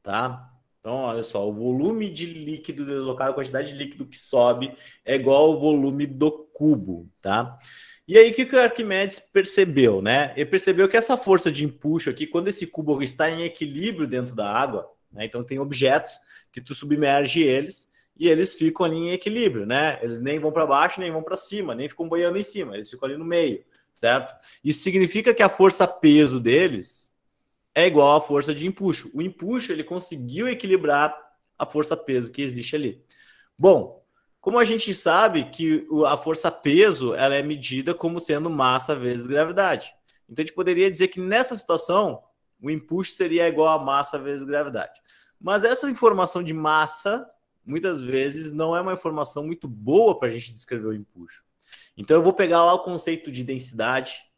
tá? Então, olha só, o volume de líquido deslocado, a quantidade de líquido que sobe é igual ao volume do cubo, tá? E aí, o que o Arquimedes percebeu, né? Ele percebeu que essa força de empuxo aqui, quando esse cubo está em equilíbrio dentro da água, né? Então tem objetos que tu submerge eles e eles ficam ali em equilíbrio, né? Eles nem vão para baixo, nem vão para cima, nem ficam boiando em cima, eles ficam ali no meio, certo? Isso significa que a força-peso deles é igual à força de empuxo. O empuxo, ele conseguiu equilibrar a força-peso que existe ali. Bom, como a gente sabe que a força-peso ela é medida como sendo massa vezes gravidade. Então, a gente poderia dizer que nessa situação, o empuxo seria igual a massa vezes gravidade. Mas essa informação de massa, muitas vezes, não é uma informação muito boa para a gente descrever o empuxo. Então, eu vou pegar lá o conceito de densidade,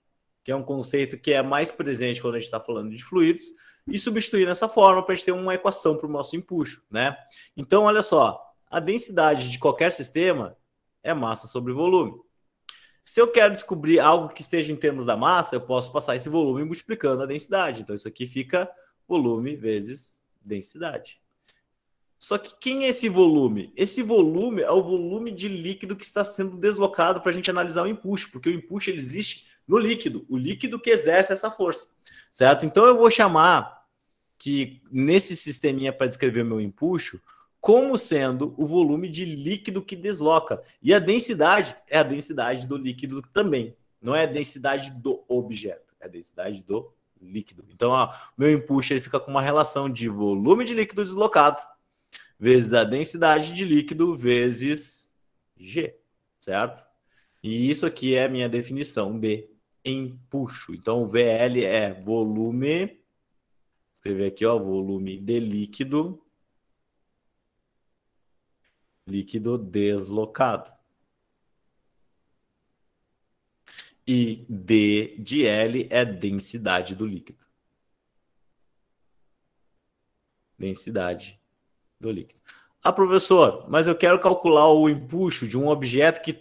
que é um conceito que é mais presente quando a gente está falando de fluidos, e substituir nessa forma para a gente ter uma equação para o nosso empuxo, né? Então, olha só, a densidade de qualquer sistema é massa sobre volume. Se eu quero descobrir algo que esteja em termos da massa, eu posso passar esse volume multiplicando a densidade. Então, isso aqui fica volume vezes densidade. Só que quem é esse volume? Esse volume é o volume de líquido que está sendo deslocado para a gente analisar o empuxo, porque o empuxo ele existe no líquido, o líquido que exerce essa força, certo? Então eu vou chamar que nesse sisteminha para descrever o meu empuxo como sendo o volume de líquido que desloca. E a densidade é a densidade do líquido também, não é a densidade do objeto, é a densidade do líquido. Então ó, meu empuxo ele fica com uma relação de volume de líquido deslocado vezes a densidade de líquido vezes G, certo? E isso aqui é a minha definição de empuxo. Então, o VL é volume, vou escrever aqui, ó, volume de líquido, líquido deslocado. E D de L é densidade do líquido. Densidade do líquido. Ah, professor, mas eu quero calcular o empuxo de um objeto que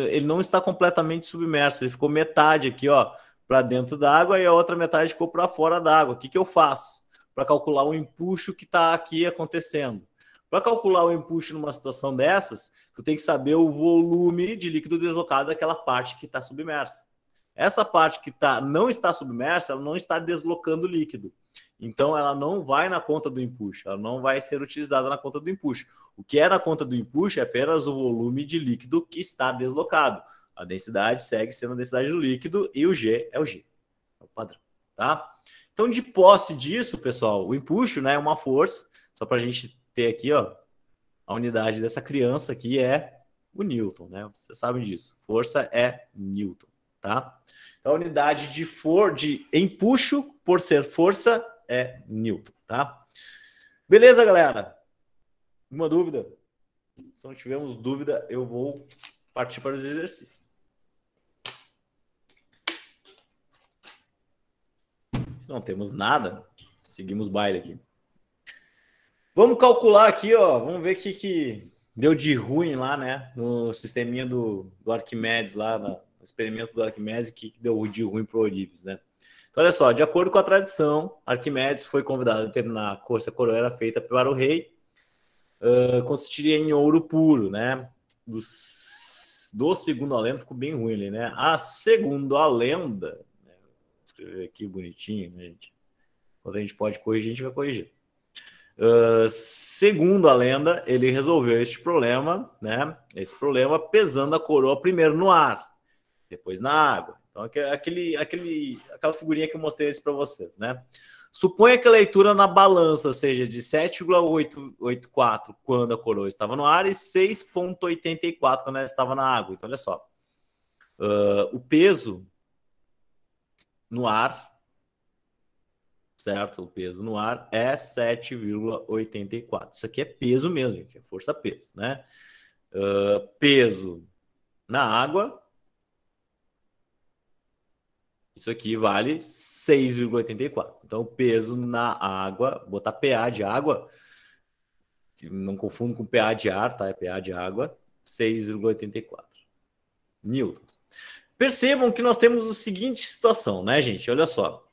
ele não está completamente submerso, ele ficou metade aqui, ó, para dentro da água e a outra metade ficou para fora da água. O que eu faço para calcular o empuxo que está aqui acontecendo? Para calcular o empuxo numa situação dessas, tu tem que saber o volume de líquido deslocado daquela parte que está submersa. Essa parte que não está submersa, ela não está deslocando líquido. Então, ela não vai na conta do empuxo, ela não vai ser utilizada na conta do empuxo. O que é na conta do empuxo é apenas o volume de líquido que está deslocado. A densidade segue sendo a densidade do líquido e o G é o G. É o padrão, tá? Então, de posse disso, pessoal, o empuxo, né, é uma força, só para a gente ter aqui, ó, a unidade dessa criança aqui é o Newton, né? Vocês sabem disso. Força é Newton, tá? Então, a unidade de empuxo, por ser força, é Newton, tá? Beleza, galera? Uma dúvida? Se não tivermos dúvida, eu vou partir para os exercícios. Se não temos nada, seguimos baile aqui. Vamos calcular aqui, ó. Vamos ver o que deu de ruim lá, né? No sisteminha do Arquimedes, lá no experimento do Arquimedes, que deu de ruim para o Orives, né? Então, olha só, de acordo com a tradição, Arquimedes foi convidado a determinar se a coroa era feita para o rei, consistiria em ouro puro, né? Do segundo a lenda ficou bem ruim ali, né? A segundo a lenda, né? Vou escrever aqui bonitinho, né, gente? Quando a gente pode corrigir, a gente vai corrigir. Segundo a lenda, ele resolveu este problema, né? Esse problema pesando a coroa primeiro no ar, depois na água. Então, aquela figurinha que eu mostrei antes para vocês, né? Suponha que a leitura na balança seja de 7,884 quando a coroa estava no ar e 6,84 quando ela estava na água. Então, olha só. O peso no ar, certo? O peso no ar é 7,84. Isso aqui é peso mesmo, gente. É força-peso, né? Peso na água, isso aqui vale 6,84. Então, o peso na água, botar PA de água, não confundo com PA de ar, tá? É PA de água, 6,84 newtons. Percebam que nós temos a seguinte situação, né, gente? Olha só.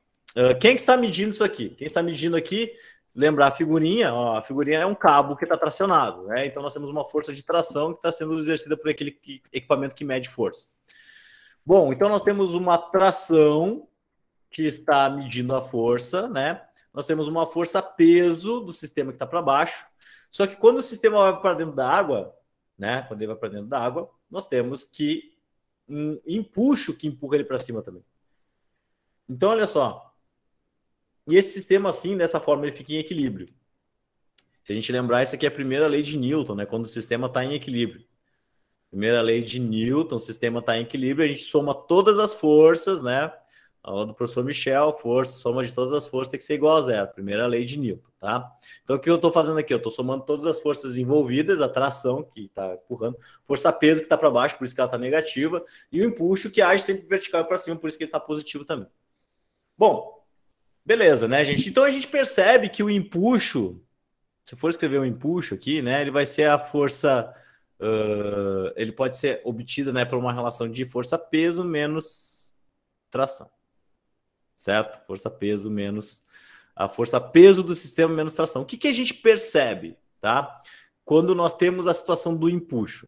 Quem que está medindo isso aqui? Quem está medindo aqui, lembrar a figurinha, ó, a figurinha é um cabo que está tracionado, né? Então, nós temos uma força de tração que está sendo exercida por aquele equipamento que mede força. Bom, então nós temos uma tração que está medindo a força, né? Nós temos uma força-peso do sistema que está para baixo. Só que quando o sistema vai para dentro da água, né? Quando ele vai para dentro da água, nós temos que um empuxo que empurra ele para cima também. Então, olha só. E esse sistema, assim, dessa forma, ele fica em equilíbrio. Se a gente lembrar, isso aqui é a primeira lei de Newton, né? Quando o sistema está em equilíbrio. Primeira lei de Newton, o sistema está em equilíbrio, a gente soma todas as forças, né? A aula do professor Michel, soma de todas as forças tem que ser igual a zero. Primeira lei de Newton, tá? Então, o que eu estou fazendo aqui? Eu estou somando todas as forças envolvidas, a tração que está empurrando, força-peso que está para baixo, por isso que ela está negativa, e o empuxo que age sempre vertical para cima, por isso que ele está positivo também. Bom, beleza, né, gente? Então, a gente percebe que o empuxo, se for escrever um empuxo aqui, né, ele vai ser a força... ele pode ser obtido, né, por uma relação de força-peso menos tração, certo? Força-peso menos a força-peso do sistema menos tração. O que a gente percebe, tá? Quando nós temos a situação do empuxo,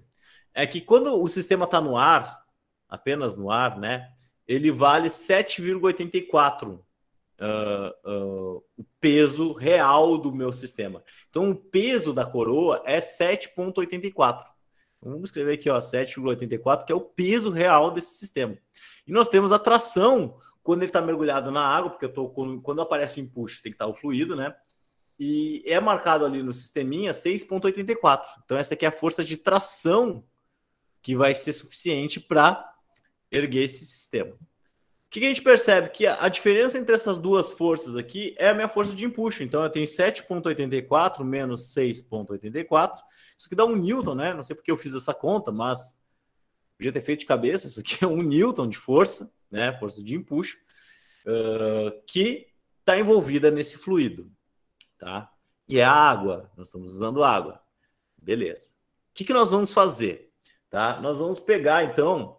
é que quando o sistema está no ar, apenas no ar, né, ele vale 7,84 o peso real do meu sistema. Então, o peso da coroa é 7,84. Vamos escrever aqui, ó, 7,84, que é o peso real desse sistema. E nós temos a tração quando ele está mergulhado na água, porque quando aparece o empuxo tem que estar o fluido, né? E é marcado ali no sisteminha 6,84. Então, essa aqui é a força de tração que vai ser suficiente para erguer esse sistema. O que a gente percebe? Que a diferença entre essas duas forças aqui é a minha força de empuxo. Então, eu tenho 7,84 menos 6,84. Isso aqui dá 1 newton, né? Não sei porque eu fiz essa conta, mas podia ter feito de cabeça. Isso aqui é 1 newton de força, né? Força de empuxo, que está envolvida nesse fluido, tá? E é a água. Nós estamos usando água. Beleza. O que nós vamos fazer? Tá? Nós vamos pegar, então,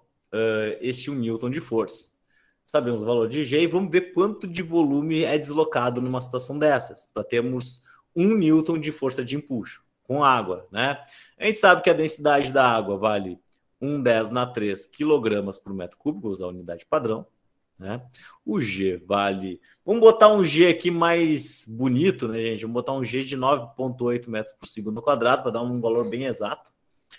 este 1 newton de força. Sabemos o valor de G e vamos ver quanto de volume é deslocado numa situação dessas, para termos 1 newton de força de empuxo com água, né? A gente sabe que a densidade da água vale 1,10 na 3 kg por metro cúbico, vou usar a unidade padrão, né? O G vale... Vamos botar um G aqui mais bonito, né, gente? Vamos botar um G de 9,8 metros por segundo quadrado, para dar um valor bem exato,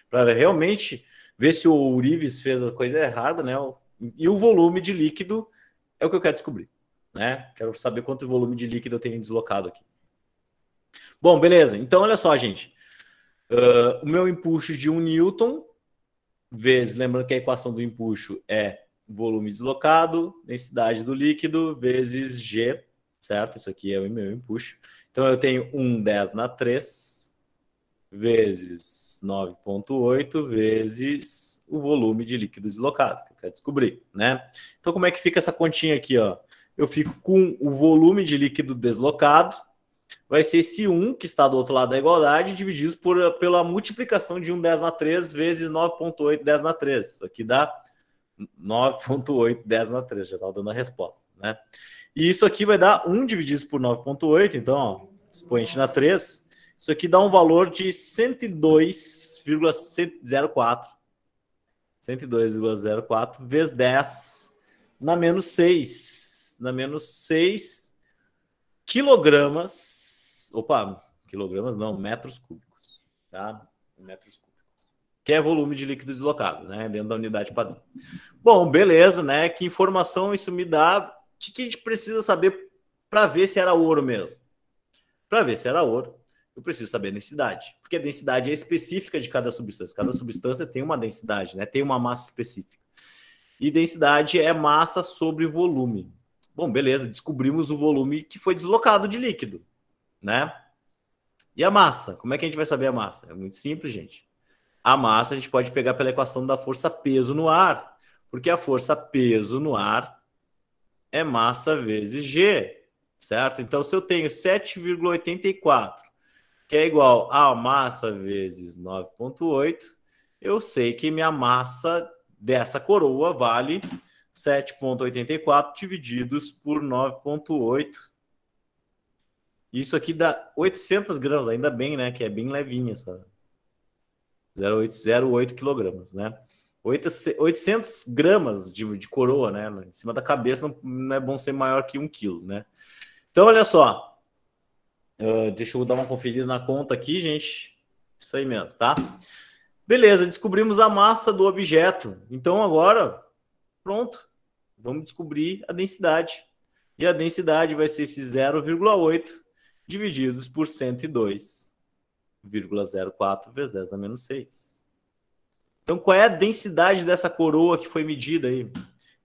para realmente ver se o Urives fez a coisa errada, né? E o volume de líquido é o que eu quero descobrir, né? Quero saber quanto volume de líquido eu tenho deslocado aqui. Bom, beleza. Então, olha só, gente. O meu empuxo de 1 newton, vezes, lembrando que a equação do empuxo é volume deslocado, densidade do líquido, vezes G, certo? Isso aqui é o meu empuxo. Então, eu tenho 1,10 na 3, vezes 9,8, vezes o volume de líquido deslocado, que eu quero descobrir, né? Então, como é que fica essa continha aqui, ó? Eu fico com o volume de líquido deslocado, vai ser esse 1, que está do outro lado da igualdade, dividido pela multiplicação de 1,10 na 3 vezes 9,8 10 na 3. Isso aqui dá 9,8 10 na 3, já estava dando a resposta, né? E isso aqui vai dar 1 dividido por 9,8, então, ó, expoente na 3, isso aqui dá um valor de 102,04. 102,04 vezes 10 na menos 6. Na menos 6 quilogramas. Opa, quilogramas não, metros cúbicos. Tá? Metros cúbicos. Que é volume de líquido deslocado, né? Dentro da unidade padrão. Bom, beleza, né? Que informação isso me dá? O que a gente precisa saber para ver se era ouro mesmo? Para ver se era ouro, eu preciso saber a densidade, porque a densidade é específica de cada substância. Cada substância tem uma densidade, né? Tem uma massa específica. E densidade é massa sobre volume. Bom, beleza, descobrimos o volume que foi deslocado de líquido, né? E a massa? Como é que a gente vai saber a massa? É muito simples, gente. a massa a gente pode pegar pela equação da força peso no ar, porque a força peso no ar é massa vezes G, certo? Então, se eu tenho 7,84, que é igual a massa vezes 9,8, eu sei que minha massa dessa coroa vale 7,84 divididos por 9,8. Isso aqui dá 800 gramas, ainda bem, né? Que é bem levinha essa. 0,8 quilogramas, né? 800 gramas de coroa, né? Em cima da cabeça não é bom ser maior que 1 quilo, né? Então, olha só. Deixa eu dar uma conferida na conta aqui, gente. Isso aí mesmo, tá? Beleza, descobrimos a massa do objeto. Então, agora, pronto. Vamos descobrir a densidade. E a densidade vai ser esse 0,8 divididos por 102,04 vezes 10 na menos 6. Então, qual é a densidade dessa coroa que foi medida aí?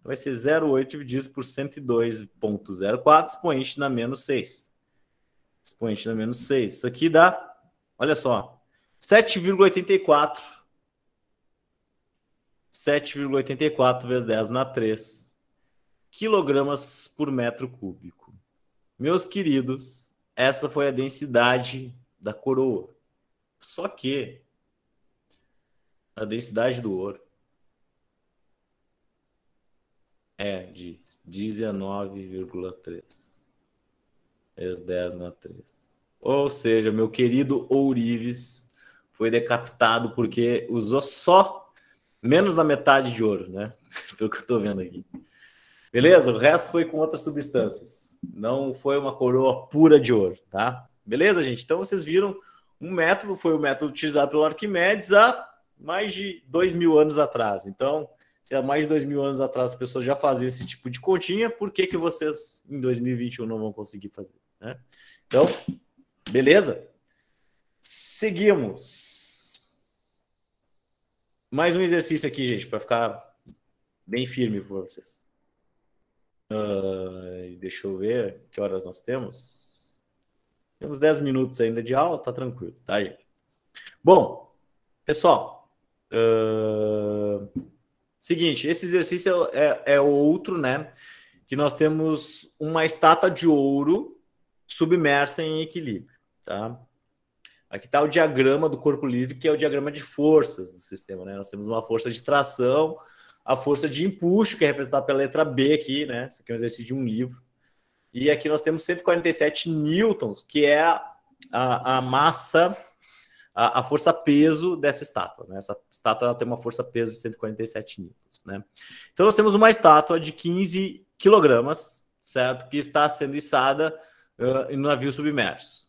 Vai ser 0,8 dividido por 102,04 expoente na menos 6. Expoente na menos 6. Isso aqui dá, olha só, 7,84. 7,84 vezes 10 na 3 quilogramas por metro cúbico. Meus queridos, essa foi a densidade da coroa. Só que a densidade do ouro é de 19,3 vezes 10 na 3. Ou seja, meu querido ourives foi decapitado porque usou só menos da metade de ouro, né? Pelo que eu tô vendo aqui. Beleza? O resto foi com outras substâncias. Não foi uma coroa pura de ouro, tá? Beleza, gente? Então, vocês viram um método, foi o método utilizado pelo Arquimedes há mais de 2.000 anos atrás. Então, se há mais de 2.000 anos atrás as pessoas já faziam esse tipo de continha, por que vocês, em 2021, não vão conseguir fazer, né? Então, beleza? Seguimos. Mais um exercício aqui, gente, para ficar bem firme para vocês. Deixa eu ver que horas nós temos. Temos 10 minutos ainda de aula, tá tranquilo, tá, gente? Bom, pessoal, seguinte, esse exercício é outro, né? Que nós temos uma estátua de ouro submersa em equilíbrio, tá? Aqui está o diagrama do corpo livre, que é o diagrama de forças do sistema, né? Nós temos uma força de tração, a força de empuxo, que é representada pela letra B aqui, né? Isso aqui é um exercício de um livro. E aqui nós temos 147 newtons, que é a massa, a força-peso dessa estátua, né? Essa estátua tem uma força-peso de 147 newtons, né? Então nós temos uma estátua de 15 quilogramas, certo? Que está sendo içada em um navio submerso.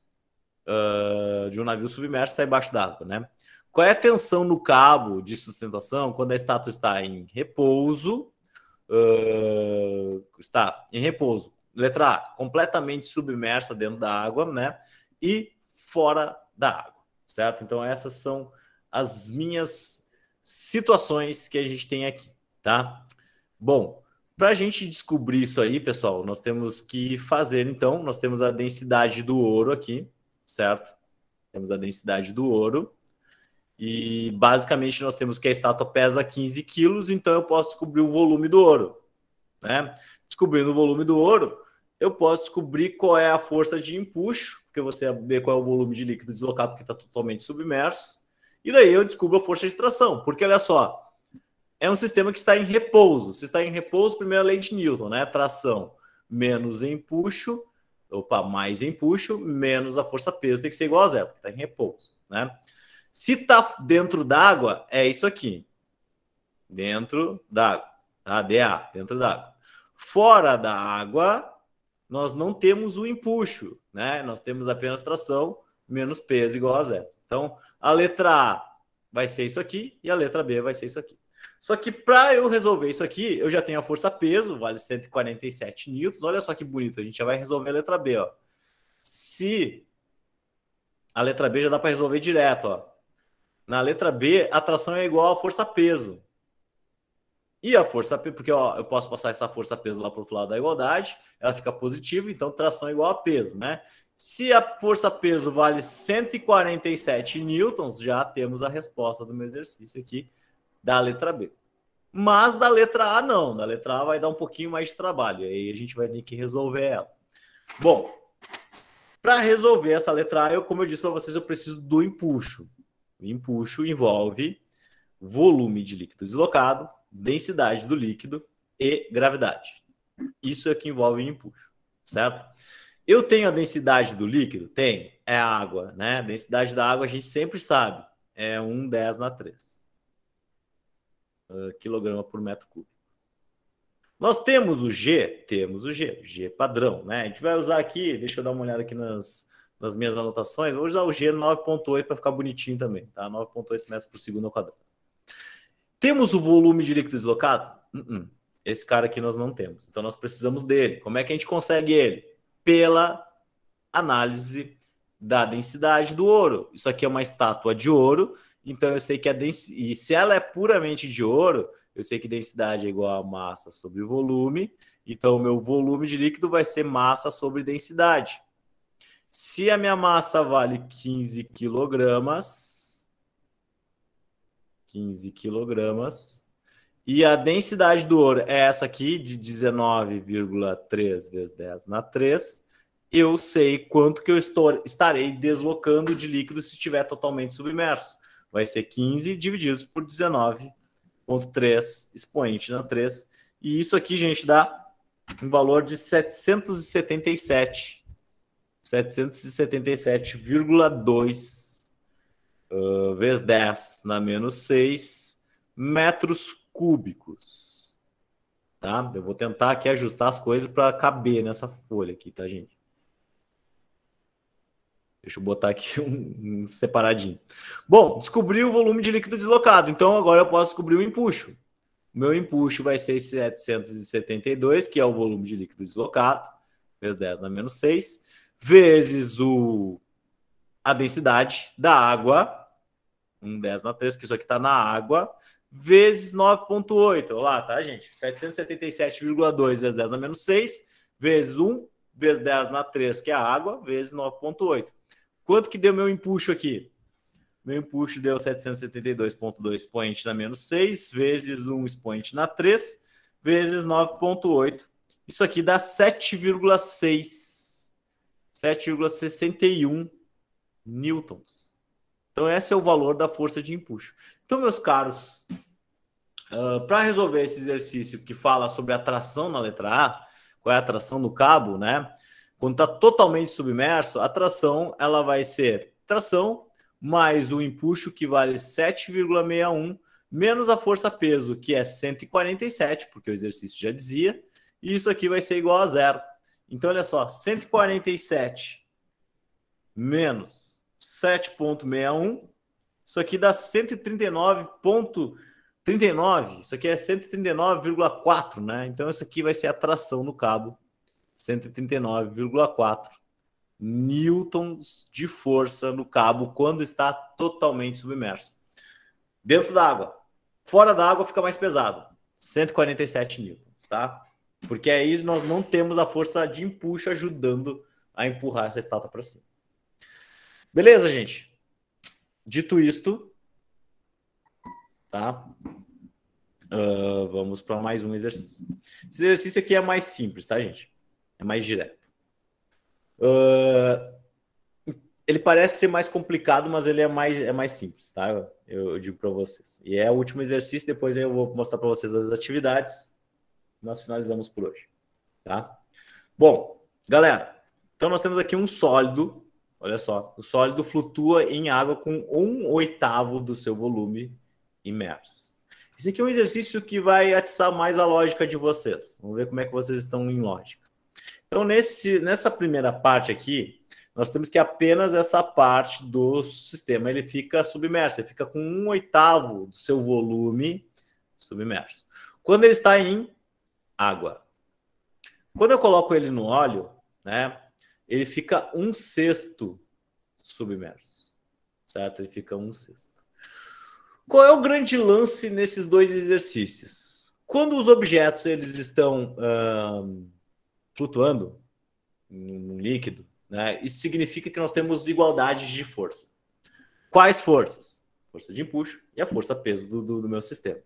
De um navio submerso está embaixo d'água, né? Qual é a tensão no cabo de sustentação quando a estátua está em repouso? Está em repouso. Letra A, completamente submersa dentro da água, né? E fora da água, certo? Então essas são as minhas situações que a gente tem aqui, tá? Bom, para a gente descobrir isso aí, pessoal, nós temos que fazer, então, nós temos a densidade do ouro aqui, certo? Temos a densidade do ouro. E, basicamente, nós temos que a estátua pesa 15 quilos, então eu posso descobrir o volume do ouro, né? Descobrindo o volume do ouro, eu posso descobrir qual é a força de empuxo, porque você saber qual é o volume de líquido deslocado, porque está totalmente submerso. E daí eu descubro a força de tração, porque, olha só, é um sistema que está em repouso. Se está em repouso, primeira lei de Newton, né? Tração menos empuxo, mais empuxo, menos a força-peso tem que ser igual a zero, porque está em repouso, né? Se está dentro d'água, é isso aqui. Dentro d'água, tá? DA, dentro d'água. Fora da água, nós não temos o empuxo, né? Nós temos apenas tração menos peso igual a zero. Então, a letra A vai ser isso aqui e a letra B vai ser isso aqui. Só que para eu resolver isso aqui, eu já tenho a força-peso, vale 147 newtons. Olha só que bonito, a gente já vai resolver a letra B, ó. Se a letra B já dá para resolver direto, ó. Na letra B, a tração é igual à força-peso. E a força-peso, porque ó, eu posso passar essa força-peso lá para o outro lado da igualdade, ela fica positiva, então tração é igual a peso, né? Se a força-peso vale 147 newtons, já temos a resposta do meu exercício aqui da letra B. Mas da letra A não, da letra A vai dar um pouquinho mais de trabalho, aí a gente vai ter que resolver ela. Bom, para resolver essa letra A, como eu disse para vocês, eu preciso do empuxo. O empuxo envolve volume de líquido deslocado, densidade do líquido e gravidade. Isso é que envolve o empuxo, certo? Eu tenho a densidade do líquido? Tem. É a água, né? A densidade da água a gente sempre sabe. É 1/10⁻³ quilograma por metro cúbico. Nós temos o G? Temos o G. G padrão, né? A gente vai usar aqui, deixa eu dar uma olhada aqui nas minhas anotações. Vou usar o G 9,8 para ficar bonitinho também, tá? 9,8 metros por segundo ao quadrado. Temos o volume de líquido deslocado? Esse cara aqui nós não temos. Então nós precisamos dele. Como é que a gente consegue ele? Pela análise da densidade do ouro. Isso aqui é uma estátua de ouro, então eu sei que e se ela é puramente de ouro, eu sei que densidade é igual a massa sobre volume, então o meu volume de líquido vai ser massa sobre densidade. Se a minha massa vale 15 quilogramas, e a densidade do ouro é essa aqui, de 19,3 vezes 10⁻³, eu sei quanto que eu estarei deslocando de líquido se estiver totalmente submerso. Vai ser 15 divididos por 19,3 expoente na 3. E isso aqui, gente, dá um valor de 777,2 vezes 10⁻⁶ metros cúbicos. Tá? Eu vou tentar aqui ajustar as coisas para caber nessa folha aqui, tá, gente? Deixa eu botar aqui um separadinho. Bom, descobri o volume de líquido deslocado. Então, agora eu posso descobrir o empuxo. O meu empuxo vai ser 772, que é o volume de líquido deslocado, vezes 10⁻⁶, vezes a densidade da água, 1/10⁻³ que isso aqui está na água, vezes 9,8. Olha lá, tá, gente? 777,2 vezes 10⁻⁶, vezes 1, vezes 10⁻⁵, que é a água, vezes 9,8. Quanto que deu meu empuxo aqui? Meu empuxo deu 772,2 expoente na -6, vezes 1 expoente na 3, vezes 9,8. Isso aqui dá 7,61 newtons. Então, esse é o valor da força de empuxo. Então, meus caros, para resolver esse exercício que fala sobre a tração na letra A, qual é a tração no cabo, né? Quando está totalmente submerso, a tração ela vai ser tração mais o empuxo, que vale 7,61, menos a força-peso, que é 147, porque o exercício já dizia, e isso aqui vai ser igual a zero. Então, olha só, 147 menos 7,61, isso aqui dá 139,39, isso aqui é 139,4, né? Então, isso aqui vai ser a tração no cabo, 139,4 newtons de força no cabo quando está totalmente submerso. Dentro da água. Fora da água fica mais pesado, 147 newtons, tá? Porque aí nós não temos a força de empuxo ajudando a empurrar essa estátua para cima. Beleza, gente? Dito isto, tá? Vamos para mais um exercício. Esse exercício aqui é mais simples, tá, gente? É mais direto. Ele parece ser mais complicado, mas ele é mais simples, tá? Eu digo para vocês. E é o último exercício, depois eu vou mostrar para vocês as atividades. Nós finalizamos por hoje, tá? Bom, galera, então nós temos aqui um sólido, olha só, o sólido flutua em água com 1/8 do seu volume imerso. Esse aqui é um exercício que vai atiçar mais a lógica de vocês. Vamos ver como é que vocês estão em lógica. Então, nessa primeira parte aqui, nós temos que apenas essa parte do sistema ele fica submerso, ele fica com 1/8 do seu volume submerso. Quando ele está em água. Quando eu coloco ele no óleo, né, ele fica 1/6 submerso, certo? Ele fica 1/6. Qual é o grande lance nesses dois exercícios? Quando os objetos eles estão flutuando no líquido, né? Isso significa que nós temos igualdades de força. Quais forças? Força de empuxo e a força-peso do meu sistema.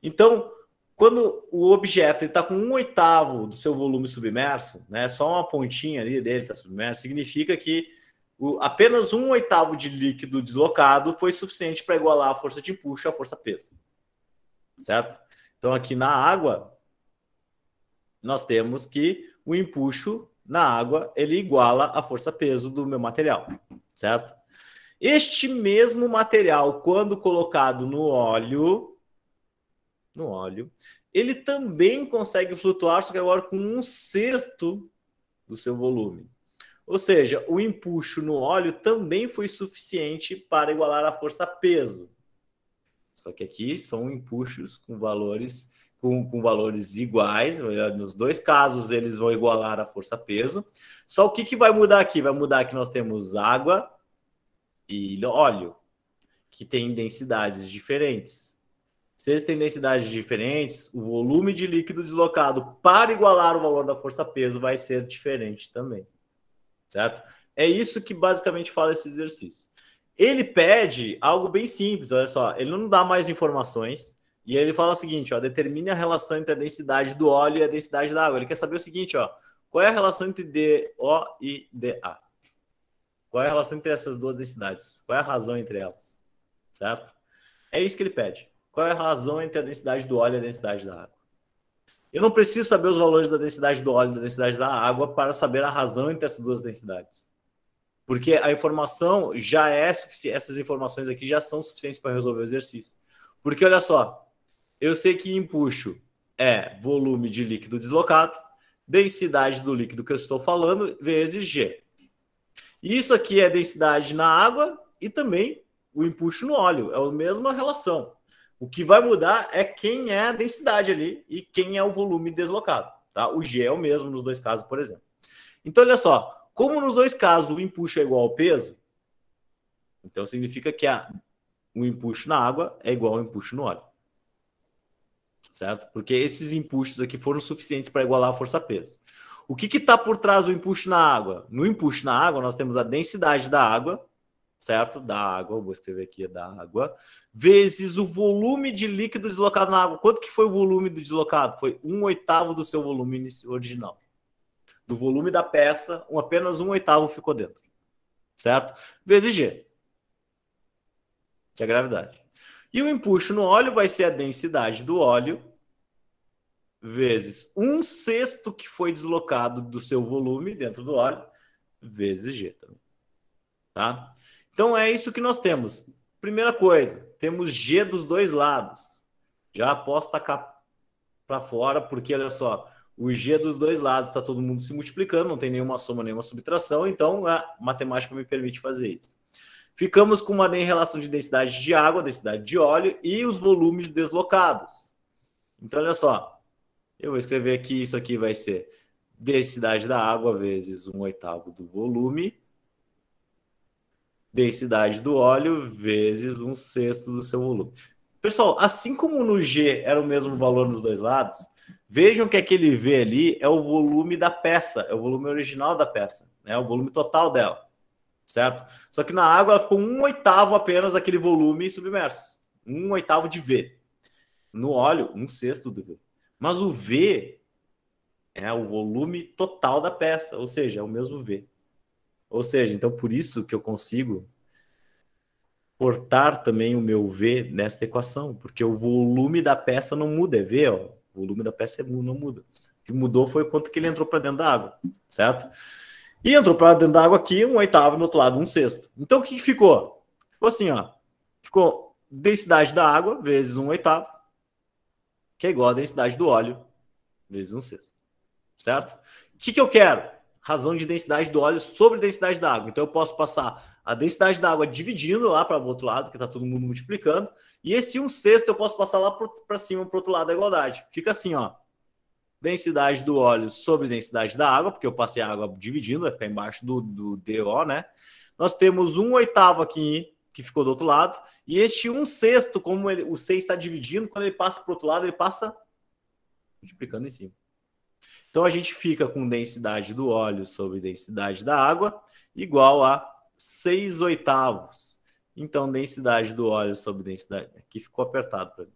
Então, quando o objeto está com 1/8 do seu volume submerso, né, só uma pontinha ali dele está submerso, significa que apenas 1/8 de líquido deslocado foi suficiente para igualar a força de empuxo e a força-peso. Certo? Então, aqui na água, nós temos que o empuxo na água ele iguala a força-peso do meu material. Certo? Este mesmo material, quando colocado no óleo, ele também consegue flutuar, só que agora com 1/6 do seu volume. Ou seja, o empuxo no óleo também foi suficiente para igualar a força-peso. Só que aqui são empuxos com valores iguais. Nos dois casos, eles vão igualar a força-peso. Só o que vai mudar aqui? Vai mudar que nós temos água e óleo, que tem densidades diferentes. Se eles têm densidades diferentes, o volume de líquido deslocado para igualar o valor da força-peso vai ser diferente também. Certo? É isso que basicamente fala esse exercício. Ele pede algo bem simples, olha só. Ele não dá mais informações e ele fala o seguinte, ó, determine a relação entre a densidade do óleo e a densidade da água. Ele quer saber o seguinte, ó, qual é a relação entre DO e DA? Qual é a relação entre essas duas densidades? Qual é a razão entre elas? Certo? É isso que ele pede. Qual é a razão entre a densidade do óleo e a densidade da água? Eu não preciso saber os valores da densidade do óleo e da densidade da água para saber a razão entre essas duas densidades. Porque a informação já é suficiente, essas informações aqui já são suficientes para resolver o exercício. Porque olha só, eu sei que empuxo é volume de líquido deslocado, densidade do líquido que eu estou falando, vezes G. Isso aqui é densidade na água e também o empuxo no óleo. É a mesma relação. O que vai mudar é quem é a densidade ali e quem é o volume deslocado. Tá? O G é o mesmo nos dois casos, por exemplo. Então, olha só. Como nos dois casos o empuxo é igual ao peso, então significa que o empuxo na água é igual ao empuxo no óleo. Certo? Porque esses empuxos aqui foram suficientes para igualar a força-peso. O que está por trás do empuxo na água? No empuxo na água, nós temos a densidade da água, certo? Da água, vou escrever aqui, da água, vezes o volume de líquido deslocado na água. Quanto que foi o volume do deslocado? Foi 1/8 do seu volume original. Do volume da peça, apenas 1/8 ficou dentro. Certo? Vezes G, que é a gravidade. E o empuxo no óleo vai ser a densidade do óleo vezes 1/6 que foi deslocado do seu volume dentro do óleo, vezes G também. Tá? Então é isso que nós temos. Primeira coisa, temos G dos dois lados. Já posso tacar para fora, porque olha só, o G dos dois lados está todo mundo se multiplicando, não tem nenhuma soma, nenhuma subtração, então a matemática me permite fazer isso. Ficamos com uma relação de densidade de água, densidade de óleo e os volumes deslocados. Então, olha só, eu vou escrever aqui, isso aqui vai ser densidade da água vezes 1/8 do volume, densidade do óleo vezes 1/6 do seu volume. Pessoal, assim como no G era o mesmo valor nos dois lados, vejam que aquele V ali é o volume da peça, é o volume original da peça, né? O volume total dela, certo? Só que na água ela ficou 1/8 apenas daquele volume submerso, 1/8 de V. No óleo, 1/6 do V. Mas o V é o volume total da peça, ou seja, é o mesmo V. Ou seja, então por isso que eu consigo portar também o meu V nesta equação, porque o volume da peça não muda, é V, ó. O volume da peça não muda. O que mudou foi o quanto que ele entrou para dentro da água, certo? E entrou para dentro da água aqui 1/8 e no outro lado 1/6. Então o que ficou? Ficou assim, ó. Ficou densidade da água vezes 1/8, que é igual a densidade do óleo vezes 1/6. Certo? O que eu quero? Razão de densidade do óleo sobre densidade da água. Então eu posso passar a densidade da água dividindo lá para o outro lado, que está todo mundo multiplicando, e esse 1/6 eu posso passar lá para cima, para o outro lado da igualdade. Fica assim, ó. Densidade do óleo sobre densidade da água, porque eu passei a água dividindo, vai ficar embaixo do DO, né? Nós temos 1/8 aqui, que ficou do outro lado, e este 1/6, como o 6 está dividindo, quando ele passa para o outro lado, ele passa multiplicando em cima. Então a gente fica com densidade do óleo sobre densidade da água igual a 6/8. Então densidade do óleo sobre densidade... Aqui ficou apertado para mim.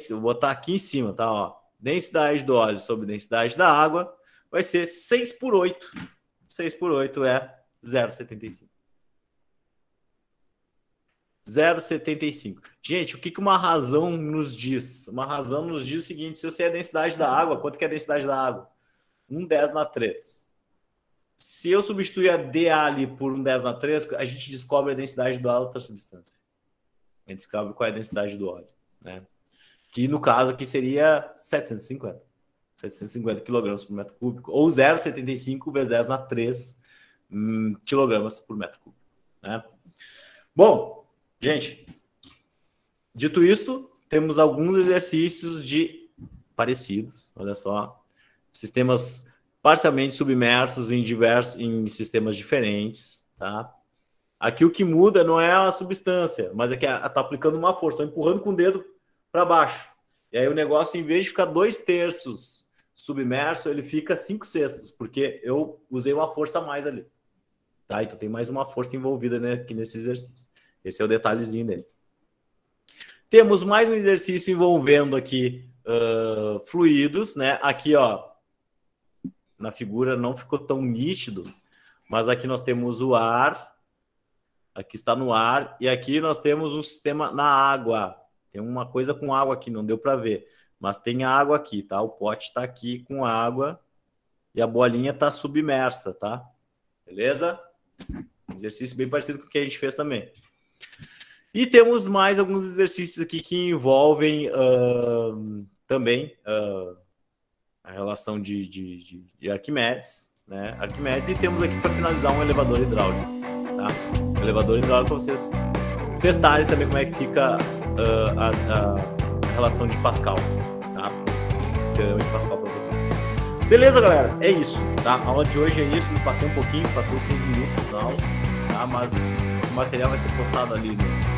Vou botar aqui em cima, tá? Ó. Densidade do óleo sobre densidade da água vai ser 6/8. 6/8 é 0,75. 0,75. Gente, o que uma razão nos diz? Uma razão nos diz o seguinte: se eu sei a densidade da água, quanto que é a densidade da água? 1/10⁻3. Se eu substituir a dA ali por 1/10⁻3, a gente descobre a densidade da outra substância. A gente descobre qual é a densidade do óleo, né? Que no caso aqui seria 750 kg por metro cúbico, ou 0,75 vezes 10⁻3 kg por metro cúbico, né? Bom, gente, dito isto, temos alguns exercícios parecidos, olha só, sistemas parcialmente submersos em sistemas diferentes, tá? Aqui o que muda não é a substância, mas é que está aplicando uma força, estou empurrando com o dedo para baixo. E aí o negócio, em vez de ficar 2/3 submerso, ele fica 5/6, porque eu usei uma força a mais ali. Tá? Então tem mais uma força envolvida, né, aqui nesse exercício. Esse é o detalhezinho dele. Temos mais um exercício envolvendo aqui fluidos, né? Aqui, ó, na figura não ficou tão nítido, mas aqui nós temos o ar, aqui está no ar, e aqui nós temos um sistema na água. Tem uma coisa com água aqui, não deu para ver, mas tem água aqui, tá? O pote está aqui com água e a bolinha está submersa, tá? Beleza? Um exercício bem parecido com o que a gente fez também. E temos mais alguns exercícios aqui que envolvem também a relação de Arquimedes, né? Arquimedes, e temos aqui para finalizar um elevador hidráulico, tá? O elevador hidráulico para vocês testarem também como é que fica a relação de Pascal, tá? Teorema de Pascal para vocês. Beleza, galera? É isso, tá? A aula de hoje é isso. Me passei um pouquinho, passei 5 minutos na aula, tá? Mas o material vai ser postado ali no